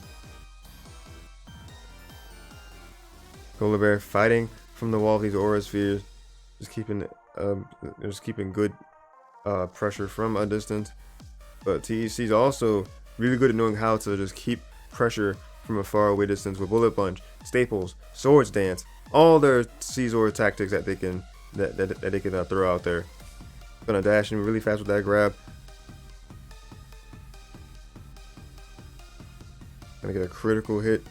[SPEAKER 1] Polar Bear fighting from the wall of these aura spheres, just keeping good pressure from a distance. But TEC's also really good at knowing how to just keep pressure from a far away distance with Bullet Punch, Staples, Swords Dance, all their Caesar tactics that they can throw out there. Gonna dash in really fast with that grab. Gonna get a critical hit.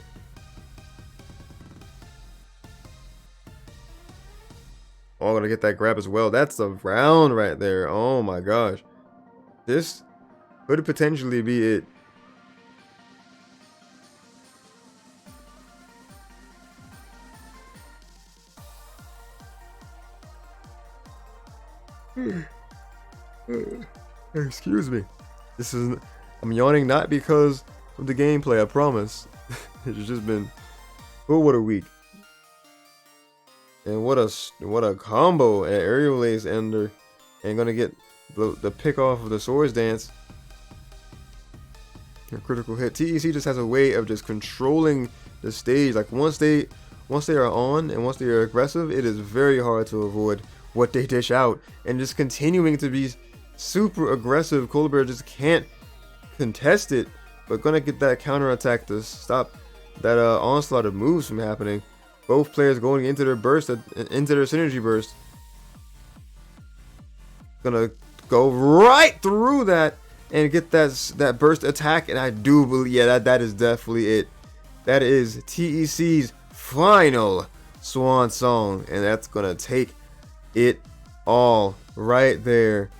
[SPEAKER 1] Oh, gonna get that grab as well. That's the round right there. Oh my gosh. This could potentially be it. Excuse me. I'm yawning not because of the gameplay, I promise. It's just been, oh, what a week. And what a combo at Aerial Ace Ender. And gonna get the pick off of the Swords Dance. A critical hit. TEC just has a way of just controlling the stage. Like once they are on and once they are aggressive, it is very hard to avoid what they dish out. And just continuing to be super aggressive, Polar Bear just can't contest it. But gonna get that counter attack to stop that onslaught of moves from happening. Both players going into their burst, into their synergy burst. Gonna go right through that and get that burst attack, and I do believe, yeah, that is definitely it. That is TEC's final swan song, and that's gonna take it all right there.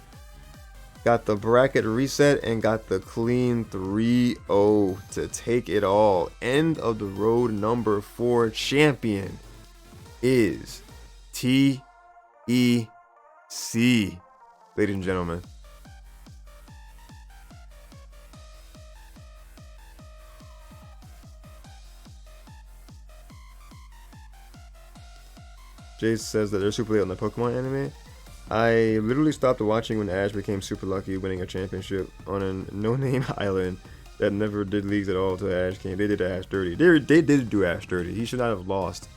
[SPEAKER 1] Got the bracket reset and got the clean 3-0 to take it all. End of the road number 4 champion is TEC, ladies and gentlemen. Jace says that they're super late on the Pokemon anime. I literally stopped watching when Ash became super lucky winning a championship on a no-name island that never did leagues at all until Ash came. They did Ash dirty. They did do Ash dirty. He should not have lost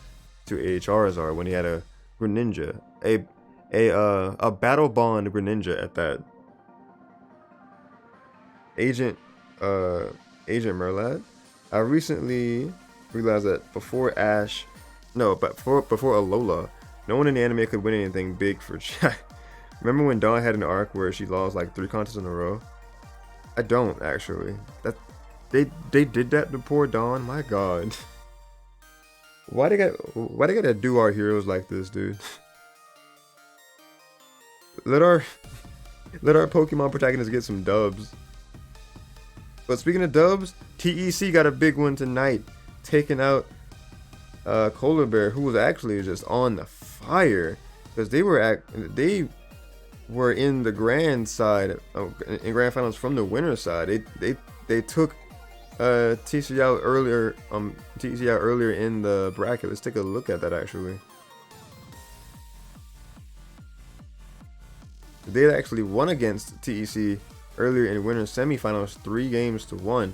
[SPEAKER 1] to a Charizard when he had a Greninja. A Battle Bond Greninja at that. Agent Merlad. I recently realized that before Alola, no one in the anime could win anything big for chat. Remember when Dawn had an arc where she lost like 3 contests in a row? I don't actually. They did that to poor Dawn. My God. Why they gotta do our heroes like this, dude? Let our Pokemon protagonists get some dubs. But speaking of dubs, TEC got a big one tonight, taking out Polar Bear, who was actually just on the fire because they were in the grand side, in grand finals from the winner side. They took TC out earlier. TC out earlier in the bracket. Let's take a look at that actually. They had actually won against TEC earlier in winner semifinals, 3-1.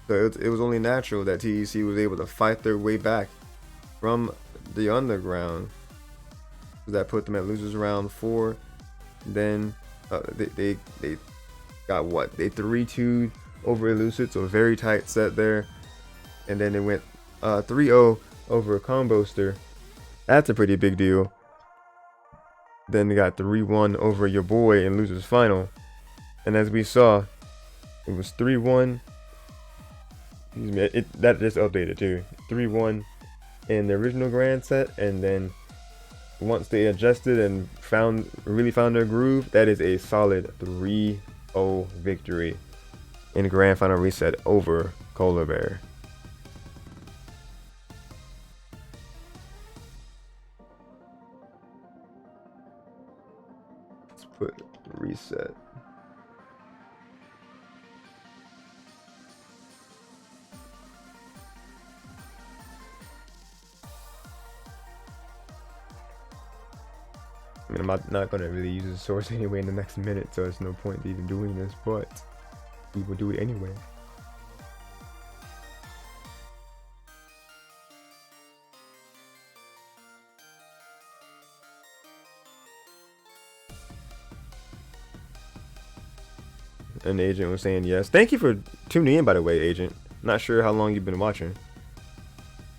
[SPEAKER 1] So it was only natural that TEC was able to fight their way back from the underground. That put them at losers round 4. Then they got what? They 3-2'd over Elucid, so a very tight set there. And then they went 3-0 over Comboster. That's a pretty big deal. Then they got 3-1 over your boy in losers final. And as we saw, it was 3-1. That just updated too. 3-1 in the original grand set, and then once they adjusted and really found their groove, that is a solid 3-0 victory in the grand final reset over Polar Bear. Let's put reset. I mean, I'm not going to really use the source anyway in the next minute, so there's no point even doing this, but we will do it anyway. And Agent was saying yes. Thank you for tuning in, by the way, Agent. Not sure how long you've been watching.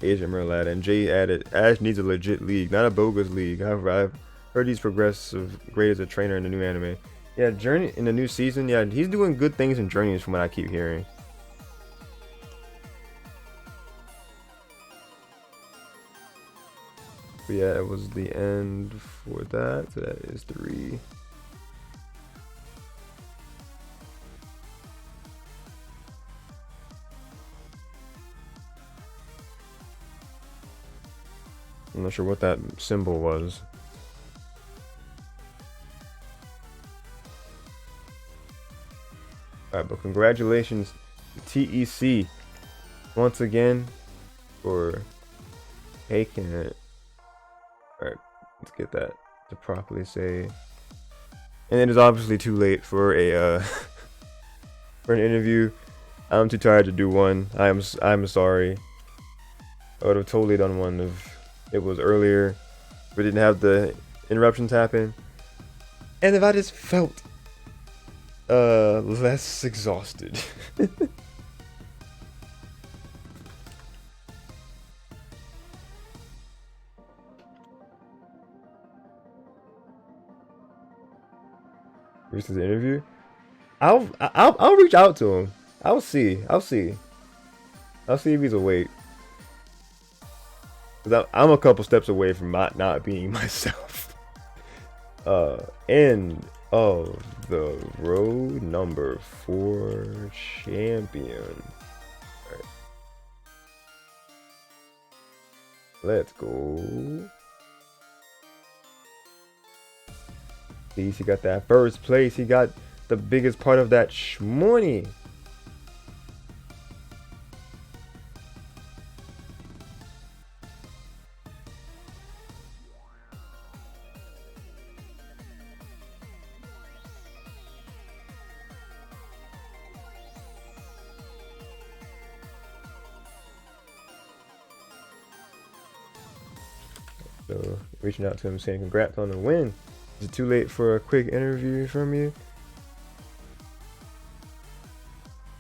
[SPEAKER 1] Agent Merlad and Jay added, Ash needs a legit league, not a bogus league. However, I've heard he's progressive, great as a trainer in the new anime. Yeah, Journey in the new season. Yeah, he's doing good things in Journeys from what I keep hearing. But yeah, it was the end for that. So that is 3. I'm not sure what that symbol was. Alright, but congratulations to TEC once again for taking it. Alright, let's get that to properly say. And it is obviously too late for a for an interview. I'm too tired to do one. I'm sorry. I would have totally done one if it was earlier. We didn't have the interruptions happen. And if I just felt less exhausted. Reach his interview. I'll reach out to him. I'll see if he's awake. Cause I'm a couple steps away from not being myself. End of the road, number 4 champion. All right. Let's go. He got that first place. He got the biggest part of that shmoney. So reaching out to him saying congrats on the win. Is it too late for a quick interview from you?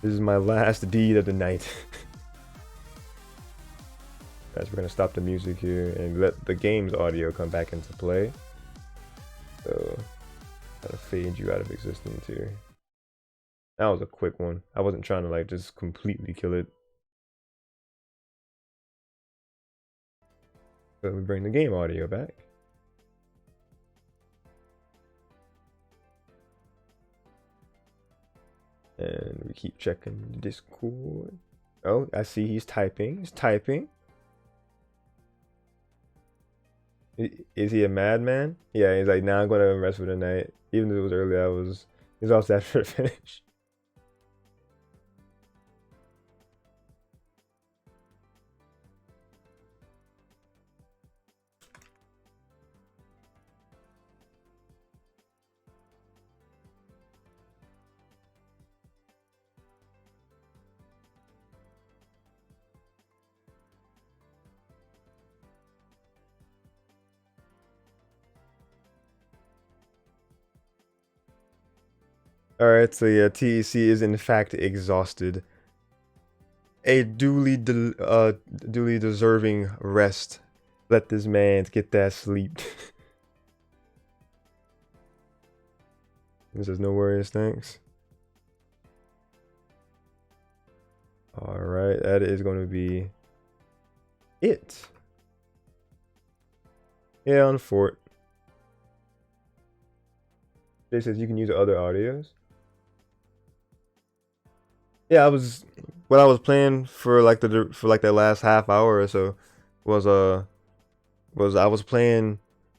[SPEAKER 1] This is my last deed of the night. Guys, we're gonna stop the music here and let the game's audio come back into play. So gotta fade you out of existence here. That was a quick one. I wasn't trying to like just completely kill it. So we bring the game audio back. And me keep checking the Discord. Oh, I see he's typing. He's typing. Is he a madman? Yeah, he's like, nah, I'm gonna rest for the night. Even though it was early, he's all set for the finish. Alright, so yeah, TEC is in fact exhausted. A duly deserving rest. Let this man get that sleep. This is no worries, thanks. Alright, that is going to be it. Yeah, on Fort. Jay says you can use other audios. Yeah, what I was playing for like that last half hour or so was I was playing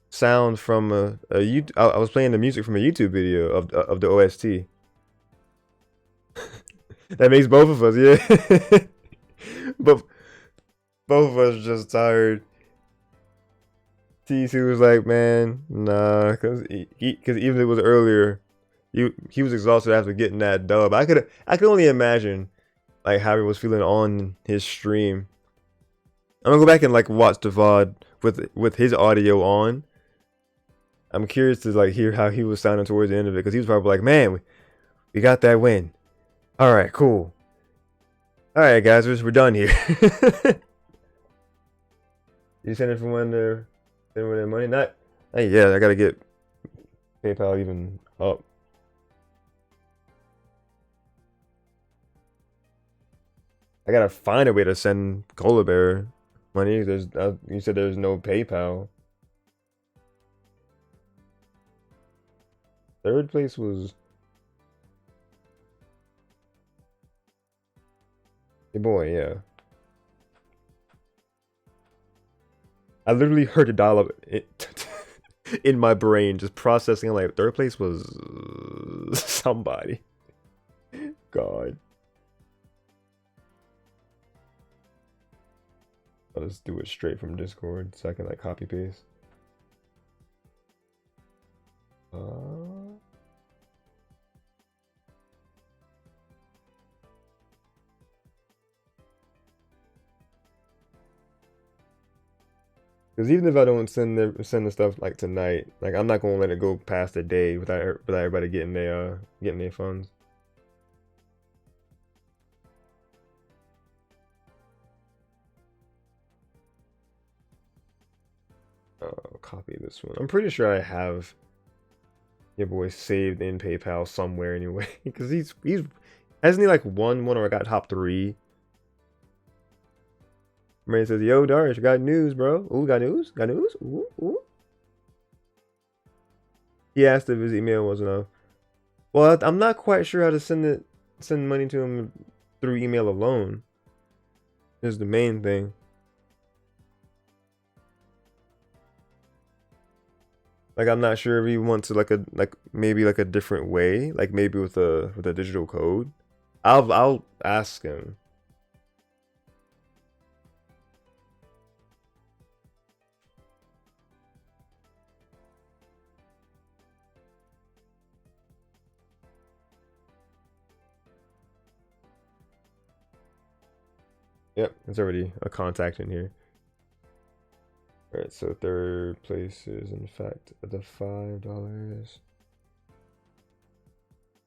[SPEAKER 1] sound from I was playing the music from a YouTube video of the OST. That makes both of us, yeah. But both of us just tired. TC was like, man, nah, cause even it was earlier, he was exhausted after getting that dub. I could only imagine like how he was feeling on his stream. I'm gonna go back and like watch the VOD with his audio on. I'm curious to like hear how he was sounding towards the end of it, because he was probably like, man, we got that win. All right, cool. All right, guys, we're done here. You send it from when they're with their money? Not yeah, I gotta get PayPal even up. I gotta find a way to send Cola Bear money. You said there's no PayPal. Third place was your boy, yeah. I literally heard a dial up in my brain, just processing. Like, third place was somebody. God. I'll just do it straight from Discord so I can like copy paste. Because even if I don't send the stuff like tonight, like I'm not gonna let it go past a day without everybody getting their funds. Copy this one. I'm pretty sure I have your boy saved in PayPal somewhere anyway. Because he's hasn't he like won one or got top 3? Man says, yo, Darish, got news, bro. Ooh, got news? Got news? Ooh, ooh. He asked if his email was enough. Well, I'm not quite sure how to send money to him through email alone. Is the main thing. Like, I'm not sure if he wants to maybe a different way, like maybe with a digital code. I'll ask him. Yep, there's already a contact in here. Alright, so third place is in fact the $5.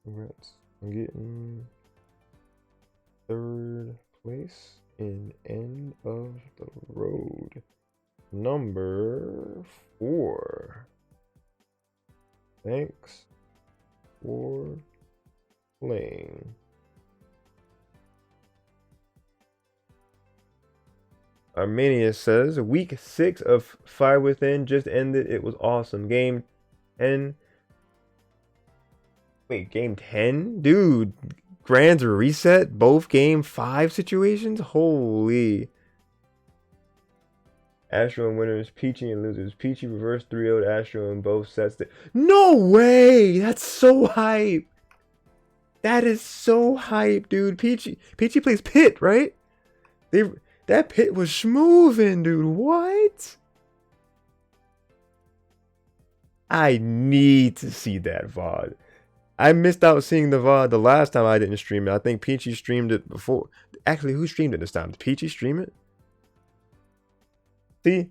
[SPEAKER 1] Congrats. I'm getting third place in End of the Road. Number 4. Thanks for playing. Armenia says, week 6 of Fire Within just ended. It was awesome. Game 10. Wait, game 10? Dude, Grand reset both game 5 situations. Holy. Astro and winners, Peachy and losers. Peachy reverse 3-0'd Astro in both sets. No way! That's so hype. That is so hype, dude. Peachy plays Pit, right? That Pit was schmoovin', dude. What? I need to see that VOD. I missed out seeing the VOD the last time I didn't stream it. I think Peachy streamed it before. Actually, who streamed it this time? Did Peachy stream it? See?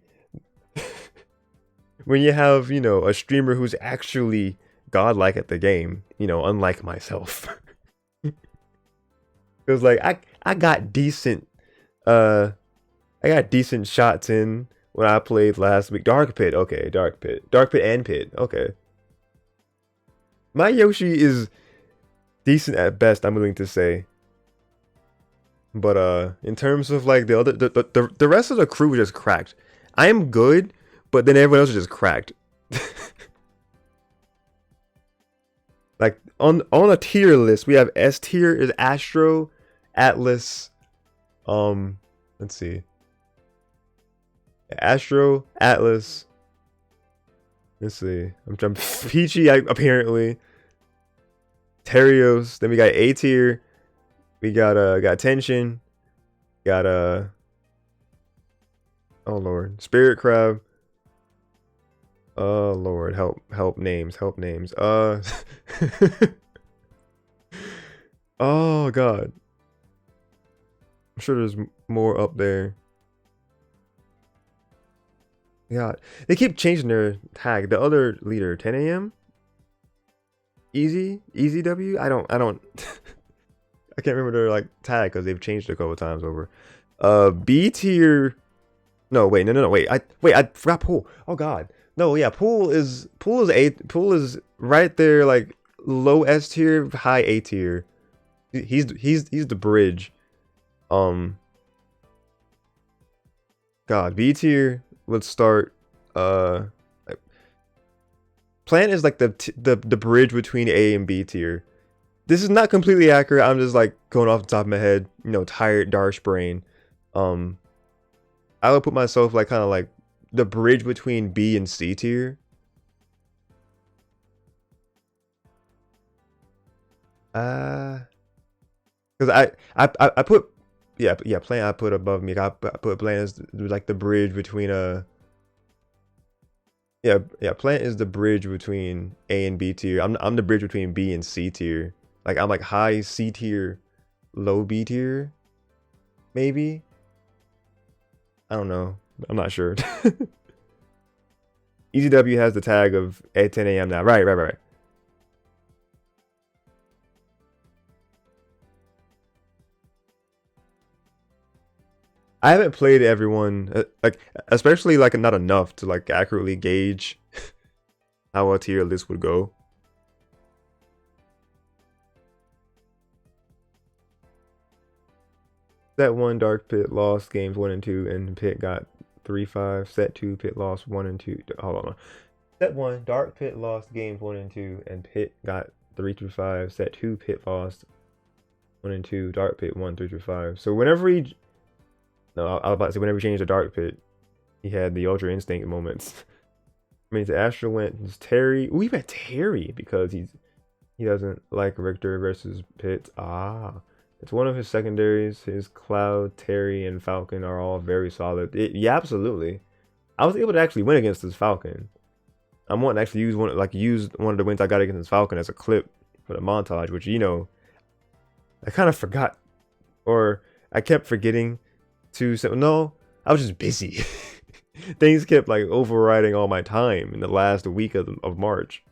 [SPEAKER 1] When you have, you know, a streamer who's actually godlike at the game, you know, unlike myself. It was like I got decent shots in when I played last week. Dark Pit, okay, Dark Pit and Pit, okay. My Yoshi is decent at best, I'm willing to say. But in terms of like the rest of the crew just cracked. I am good, but then everyone else is just cracked. Like on a tier list, we have S tier is Astro, Atlas, let's see. Astro, Atlas. Let's see. I'm trying Peachy apparently. Terios. Then we got A tier. We got Tension. Got oh lord. Spirit Crab. Oh lord, help names. Oh god. I'm sure there's more up there. God, they keep changing their tag. The other leader, 10 a.m. Easy W. I don't. I can't remember their like tag because they've changed it a couple times over. B tier. No, wait, no. Wait, I forgot Pool. Oh god, no, yeah, Pool is right there, like low S tier, high A tier. He's the bridge. God, B tier. Let's start. Plant is like the bridge between A and B tier. This is not completely accurate. I'm just like going off the top of my head. You know, tired, dark brain. I would put myself like kind of like the bridge between B and C tier. Because I put Plant I put above me. I put Plant as like the bridge between Plant is the bridge between A and B tier. I'm the bridge between B and C tier. Like I'm like high C tier, low B tier, maybe. I don't know. I'm not sure. EZW has the tag of at 10 a.m. now. Right. I haven't played everyone, like especially like not enough to like accurately gauge how a tier list would go. Set 1 Dark Pit lost games 1 and 2, and Pit got 3-5. Set 2 Pit lost 1 and 2. Hold on. Set 1 Dark Pit lost games 1 and 2, and Pit got 3-5. Set 2 Pit lost 1 and 2. Dark Pit won 3-5. So whenever he, no, I was about to say whenever he changed to Dark Pit, he had the Ultra Instinct moments. I mean, the Astro went Terry. We bet Terry because he doesn't like Richter versus Pit. It's one of his secondaries. His Cloud, Terry, and Falcon are all very solid. Yeah, absolutely. I was able to actually win against this Falcon. I'm wanting to actually use one of the wins I got against this Falcon as a clip for the montage, which, you know, I kind of forgot, or I kept forgetting to say. No, I was just busy. Things kept like overriding all my time in the last week of March.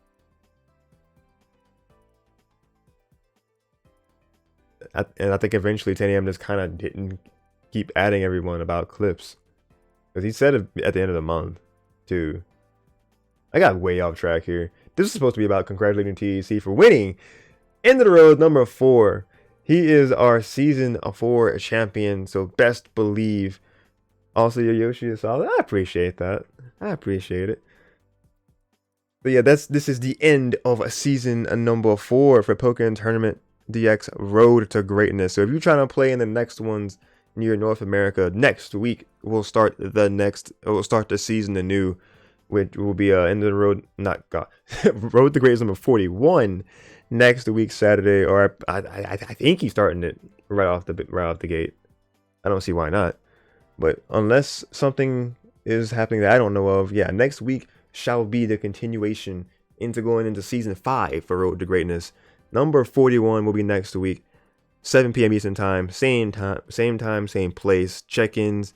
[SPEAKER 1] And I think eventually 10 a.m. just kind of didn't keep adding everyone about clips. Because he said it at the end of the month, too. I got way off track here. This is supposed to be about congratulating TEC for winning End of the Road number 4. He is our Season 4 champion, so best believe. Also, your Yoshi is solid. I appreciate that. I appreciate it. But yeah, this is the end of Season number 4 for Pokken Tournament DX Road to Greatness. So if you're trying to play in the next ones near North America, next week we'll start the season anew, which will be end of the road, not God, Road to Greatness number 41 next week Saturday. Or I think he's starting it right off the gate. I don't see why not. But unless something is happening that I don't know of, yeah, next week shall be the continuation into going into season 5 for Road to Greatness. Number 41 will be next week, 7 p.m. Eastern time, same time, same place. Check-ins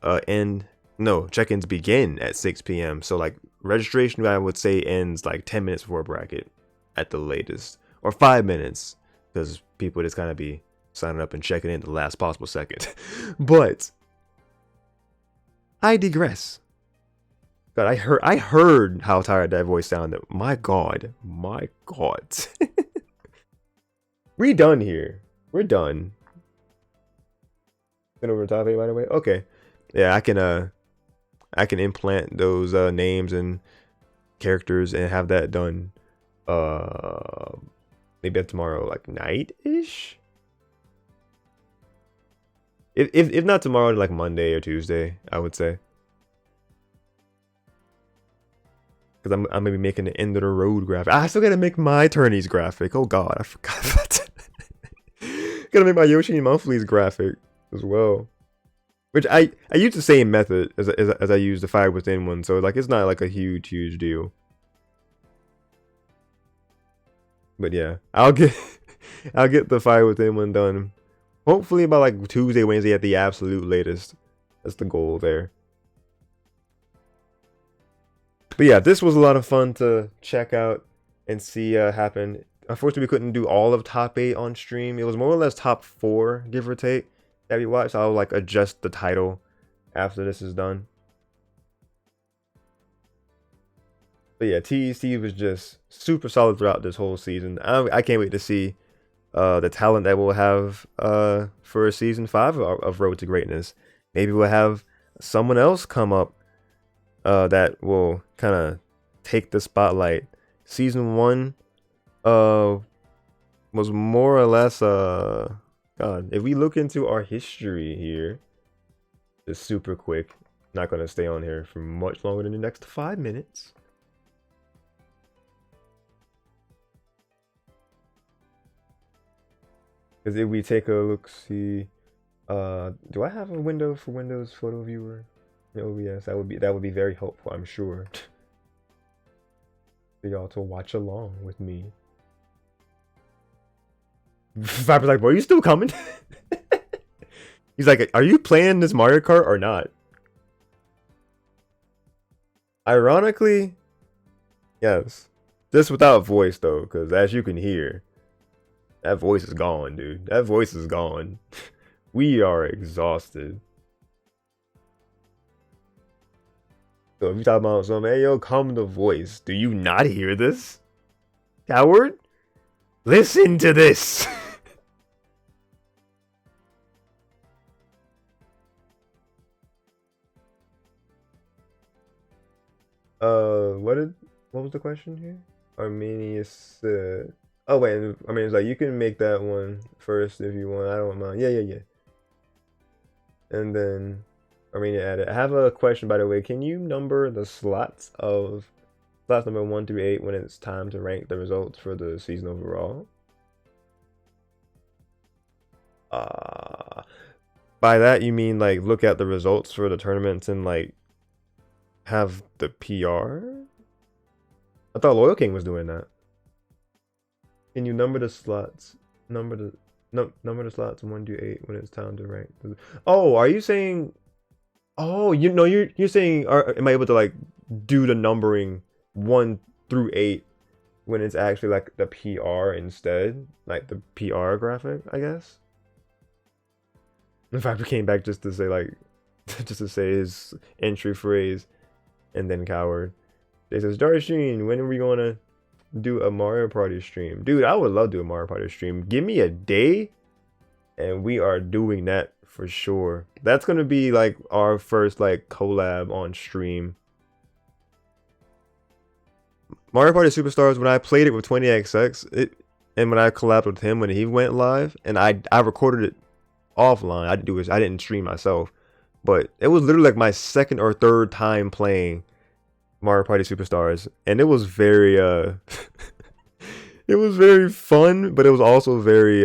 [SPEAKER 1] check-ins begin at 6 p.m. So like registration, I would say, ends like 10 minutes before bracket at the latest, or 5 minutes, because people just kind of be signing up and checking in the last possible second. But I digress. God, I heard how tired that voice sounded. My God. We done here. We're done. Been over the top 8, by the way. Okay. Yeah, I can implant those names and characters and have that done maybe tomorrow, like night-ish. If not tomorrow, like Monday or Tuesday, I would say. Because I'm gonna be making the end of the road graphic. I still gotta make my tourneys graphic. Oh God, I forgot about that. Gotta make my Yoshi Monthlies graphic as well. Which I use the same method as I use the Fire Within one, so like it's not like a huge deal. But yeah, I'll get the Fire Within one done. Hopefully by like Tuesday, Wednesday at the absolute latest. That's the goal there. But yeah, this was a lot of fun to check out and see happen. Unfortunately, we couldn't do all of top 8 on stream. It was more or less top 4, give or take, that we watched. So I'll like adjust the title after this is done. But yeah, TEC was just super solid throughout this whole season. I can't wait to see the talent that we'll have for season 5 of Road to Greatness. Maybe we'll have someone else come up that will kind of take the spotlight. Season 1 was more or less God, if we look into our history here, just super quick, not gonna stay on here for much longer than the next 5 minutes. Because if we take a look, see, do I have a window for Windows Photo Viewer? Oh yes, that would be very helpful, I'm sure. For y'all to watch along with me. Viper's like, bro, you still coming? He's like, are you playing this Mario Kart or not? Ironically, yes. Just without voice though, because as you can hear, that voice is gone, dude. That voice is gone. We are exhausted. So if you talk about something, hey yo, calm the voice. Do you not hear this? Coward? Listen to this. What was the question here? Arminius said, oh wait, I mean, it's like you can make that one first if you want. I don't mind. Yeah. And then Armenia added, I have a question, by the way. Can you number the slots number 1 through 8 when it's time to rank the results for the season overall? By that you mean like look at the results for the tournaments and like have the PR? I thought Loyal King was doing that. Can you number the slots? Number the slots 1 through 8 when it's time to rank. Oh, are you saying? Oh, you're saying, am I able to like do the numbering 1 through 8 when it's actually like the PR instead, like the PR graphic, I guess. If I came back just to say like, just to say his entry phrase, and then Coward. They says, Darsheen, when are we gonna do a Mario Party stream? Dude, I would love to do a Mario Party stream. Give me a day, and we are doing that for sure. That's gonna be like our first like collab on stream. Mario Party Superstars, when I played it with 20XX, And when I collabed with him when he went live, and I recorded it offline. I didn't stream myself, but it was literally like my second or third time playing Mario Party Superstars, and it was very it was very fun, but it was also very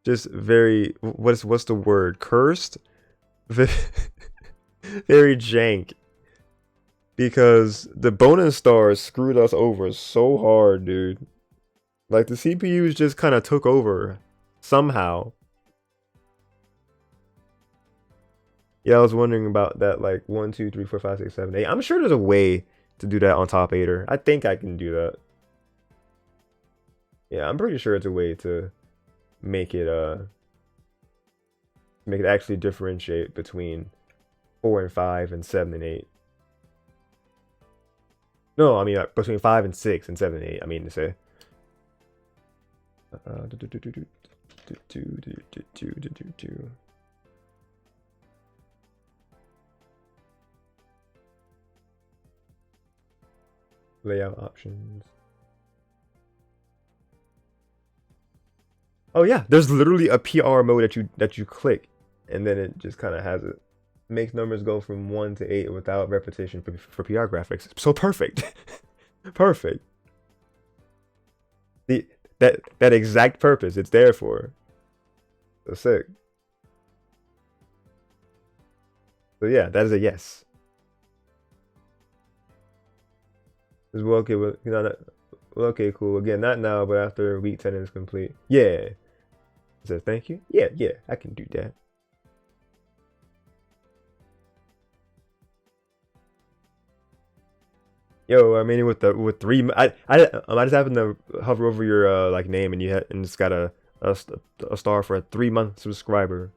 [SPEAKER 1] just very what's the word, cursed, very jank, because the bonus stars screwed us over so hard, dude. Like the CPUs just kind of took over somehow. Yeah, I was wondering about that, like 1, 2, 3, 4, 5, 6, 7, 8. I'm sure there's a way to do that on Top 8er. I think I can do that. Yeah, I'm pretty sure it's a way to make it actually differentiate between 4 and 5 and 7 and 8. No, I mean between 5 and 6 and 7 and 8. I mean to say. Layout options. Oh yeah, there's literally a PR mode that you click, and then it just kind of has it makes numbers go from 1 to 8 without repetition for PR graphics. So perfect, perfect. That exact purpose it's there for. So sick. So yeah, that is a yes. Is well okay with well, okay, cool. Again, not now, but after week 10 is complete. Yeah. It says thank you. Yeah, I can do that. Yo, I mean with 3, I just happened to hover over your like name, and it's got a star for a 3-month subscriber.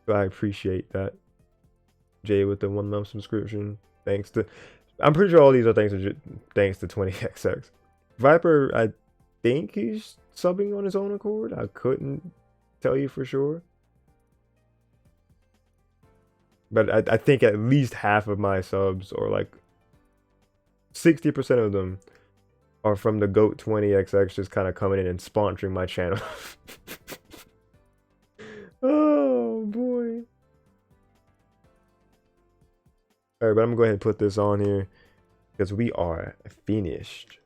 [SPEAKER 1] So I appreciate that. Jay with the 1-month subscription. Thanks to, I'm pretty sure all these are thanks to 20XX. Viper, I think he's subbing on his own accord. I couldn't tell you for sure, but I think at least half of my subs, or like 60% of them, are from the GOAT 20XX just kind of coming in and sponsoring my channel. Oh boy. Alright, but I'm gonna go ahead and put this on here because we are finished.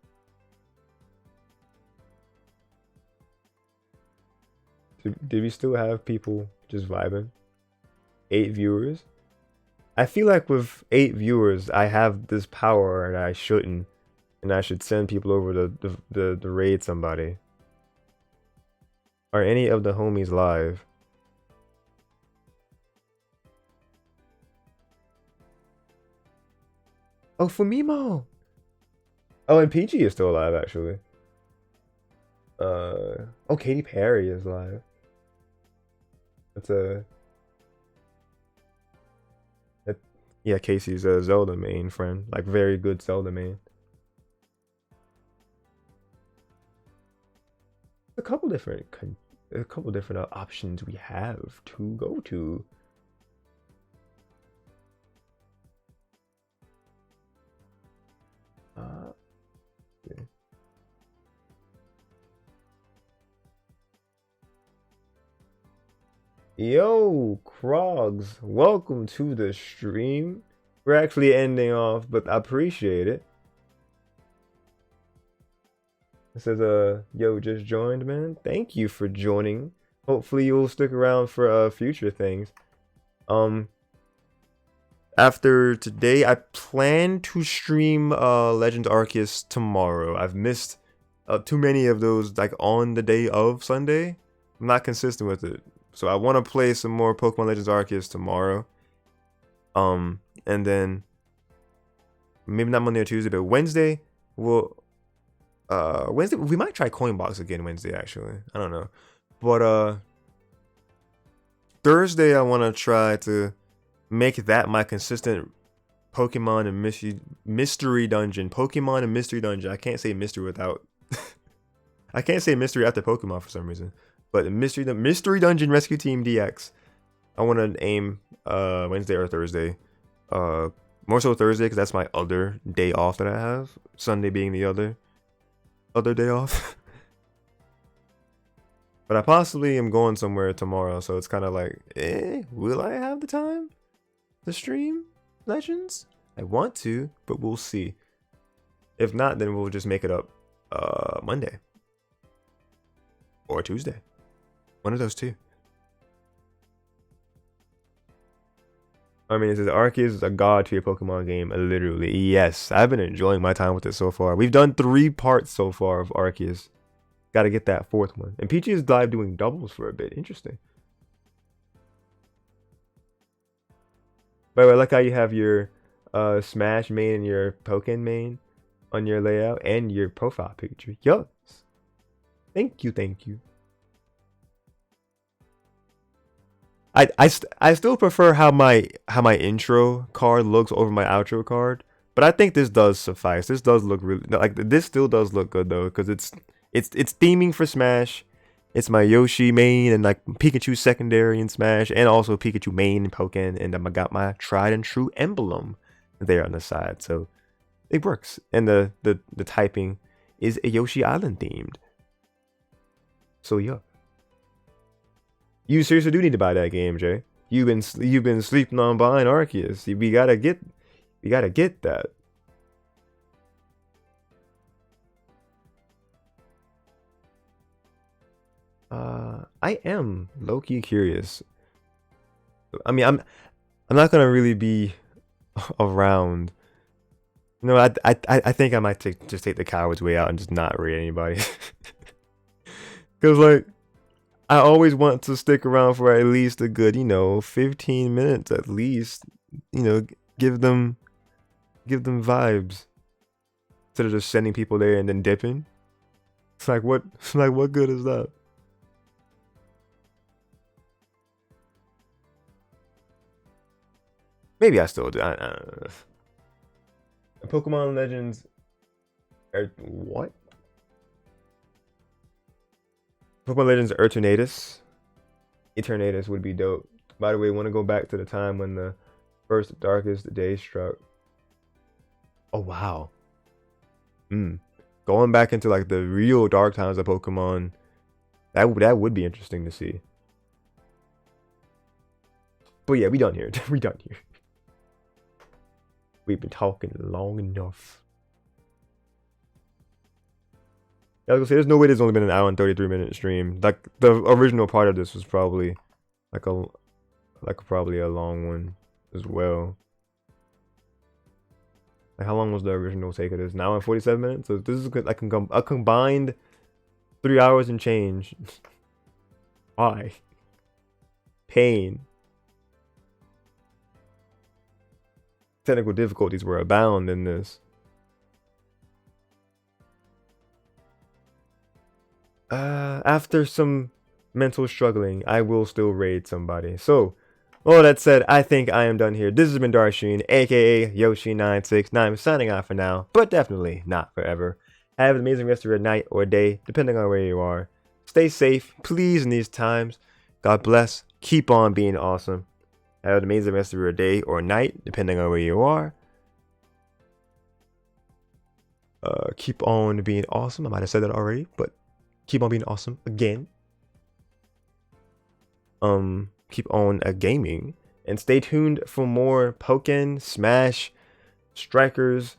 [SPEAKER 1] Did we still have people just vibing? 8 viewers? I feel like with 8 viewers, I have this power and I shouldn't. And I should send people over to raid somebody. Are any of the homies live? Oh, Fumimo! Oh, and PG is still alive, actually. Oh, Katy Perry is live. Yeah, Casey's a Zelda main friend, like very good Zelda main. A couple different options we have to go to. Yeah. Yo, Krogs, welcome to the stream. We're actually ending off, but I appreciate it. It says, yo, just joined, man. Thank you for joining. Hopefully you'll stick around for future things. After today, I plan to stream Legends Arceus tomorrow. I've missed too many of those, like on the day of Sunday. I'm not consistent with it. So I want to play some more Pokemon Legends Arceus tomorrow. And then maybe not Monday or Tuesday, but Wednesday Wednesday we might try Coinbox again Wednesday, actually. I don't know. But Thursday I want to try to make that my consistent Pokemon and mystery dungeon. Pokemon and mystery dungeon. I can't say mystery without I can't say mystery after Pokemon for some reason. But the mystery dungeon rescue team DX. I want to aim Wednesday or Thursday. More so Thursday because that's my other day off that I have. Sunday being the other. other day off. But I possibly am going somewhere tomorrow, so it's kind of like, will I have the time to stream Legends? I want to, but we'll see. If not, then we'll just make it up Monday or Tuesday. One of those two. I mean, it says Arceus is a god to your Pokemon game, literally. Yes, I've been enjoying my time with it so far. We've done 3 parts so far of Arceus. Got to get that 4th one. And Peachy is live doing doubles for a bit. Interesting. By the way, I like how you have your Smash main and your Pokken main on your layout and your profile picture. Yes. Thank you, thank you. I still prefer how my intro card looks over my outro card, but I think this does suffice. This does look really like this still does look good though, because it's theming for Smash. It's my Yoshi main and like Pikachu secondary in Smash, and also Pikachu main in Pokken, and I got my tried and true emblem there on the side, so it works. And the typing is a Yoshi Island themed. So yeah. You seriously do need to buy that game, Jay. You've been sleeping on buying Arceus. We gotta get that. I am low-key curious. I mean, I'm not gonna really be around. No, I think I might just take the coward's way out and just not raid anybody. Cause like, I always want to stick around for at least a good, 15 minutes at least. Give them vibes instead of just sending people there and then dipping. It's like what good is that? Maybe I still do. I don't know. Pokemon Legends. What? Pokemon Legends Eternatus would be dope. By the way, want to go back to the time when the first darkest day struck. Oh wow. Going back into like the real dark times of Pokemon. That would be interesting to see. But yeah, we done here. We done here. We've been talking long enough. I was gonna say, there's no way there's only been an hour and 33-minute stream. Like the original part of this was probably probably a long one as well. Like how long was the original take of this? An hour and 47 minutes. So this is like a combined 3 hours and change. Why? Pain. Technical difficulties were abound in this. After some mental struggling, I will still raid somebody. So, all that said, I think I am done here. This has been Darshin, aka Yoshi969, signing off for now, but definitely not forever. Have an amazing rest of your night or day, depending on where you are. Stay safe, please, in these times. God bless. Keep on being awesome. Have an amazing rest of your day or night, depending on where you are. Keep on being awesome. I might have said that already, but keep on being awesome again. Keep on gaming, and stay tuned for more Pokken, Smash, Strikers,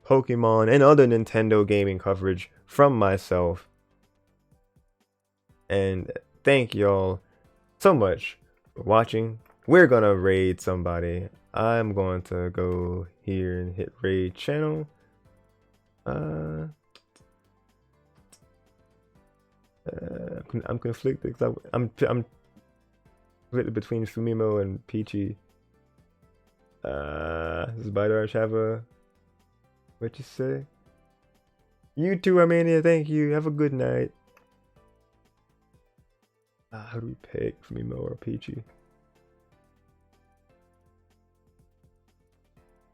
[SPEAKER 1] Pokemon, and other Nintendo gaming coverage from myself. And thank y'all so much for watching. We're gonna raid somebody. I'm going to go here and hit raid channel. I'm conflicted because I'm conflicted between Fumimo and Peachy. Does Bidarsh have a what you say? You too, Armenia. Thank you. Have a good night. How do we pick Fumimo or Peachy?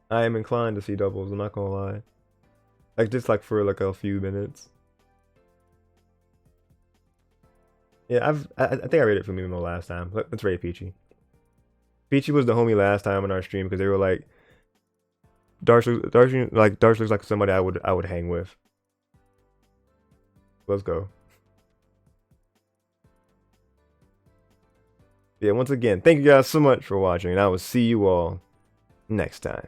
[SPEAKER 1] I am inclined to see doubles. I'm not gonna lie. Like just like for like a few minutes. Yeah, I think I rated Fumimo last time. Let's rate Peachy. Peachy was the homie last time on our stream because they were like, Darsh looks like somebody I would hang with. Let's go. Yeah, once again, thank you guys so much for watching, and I will see you all next time.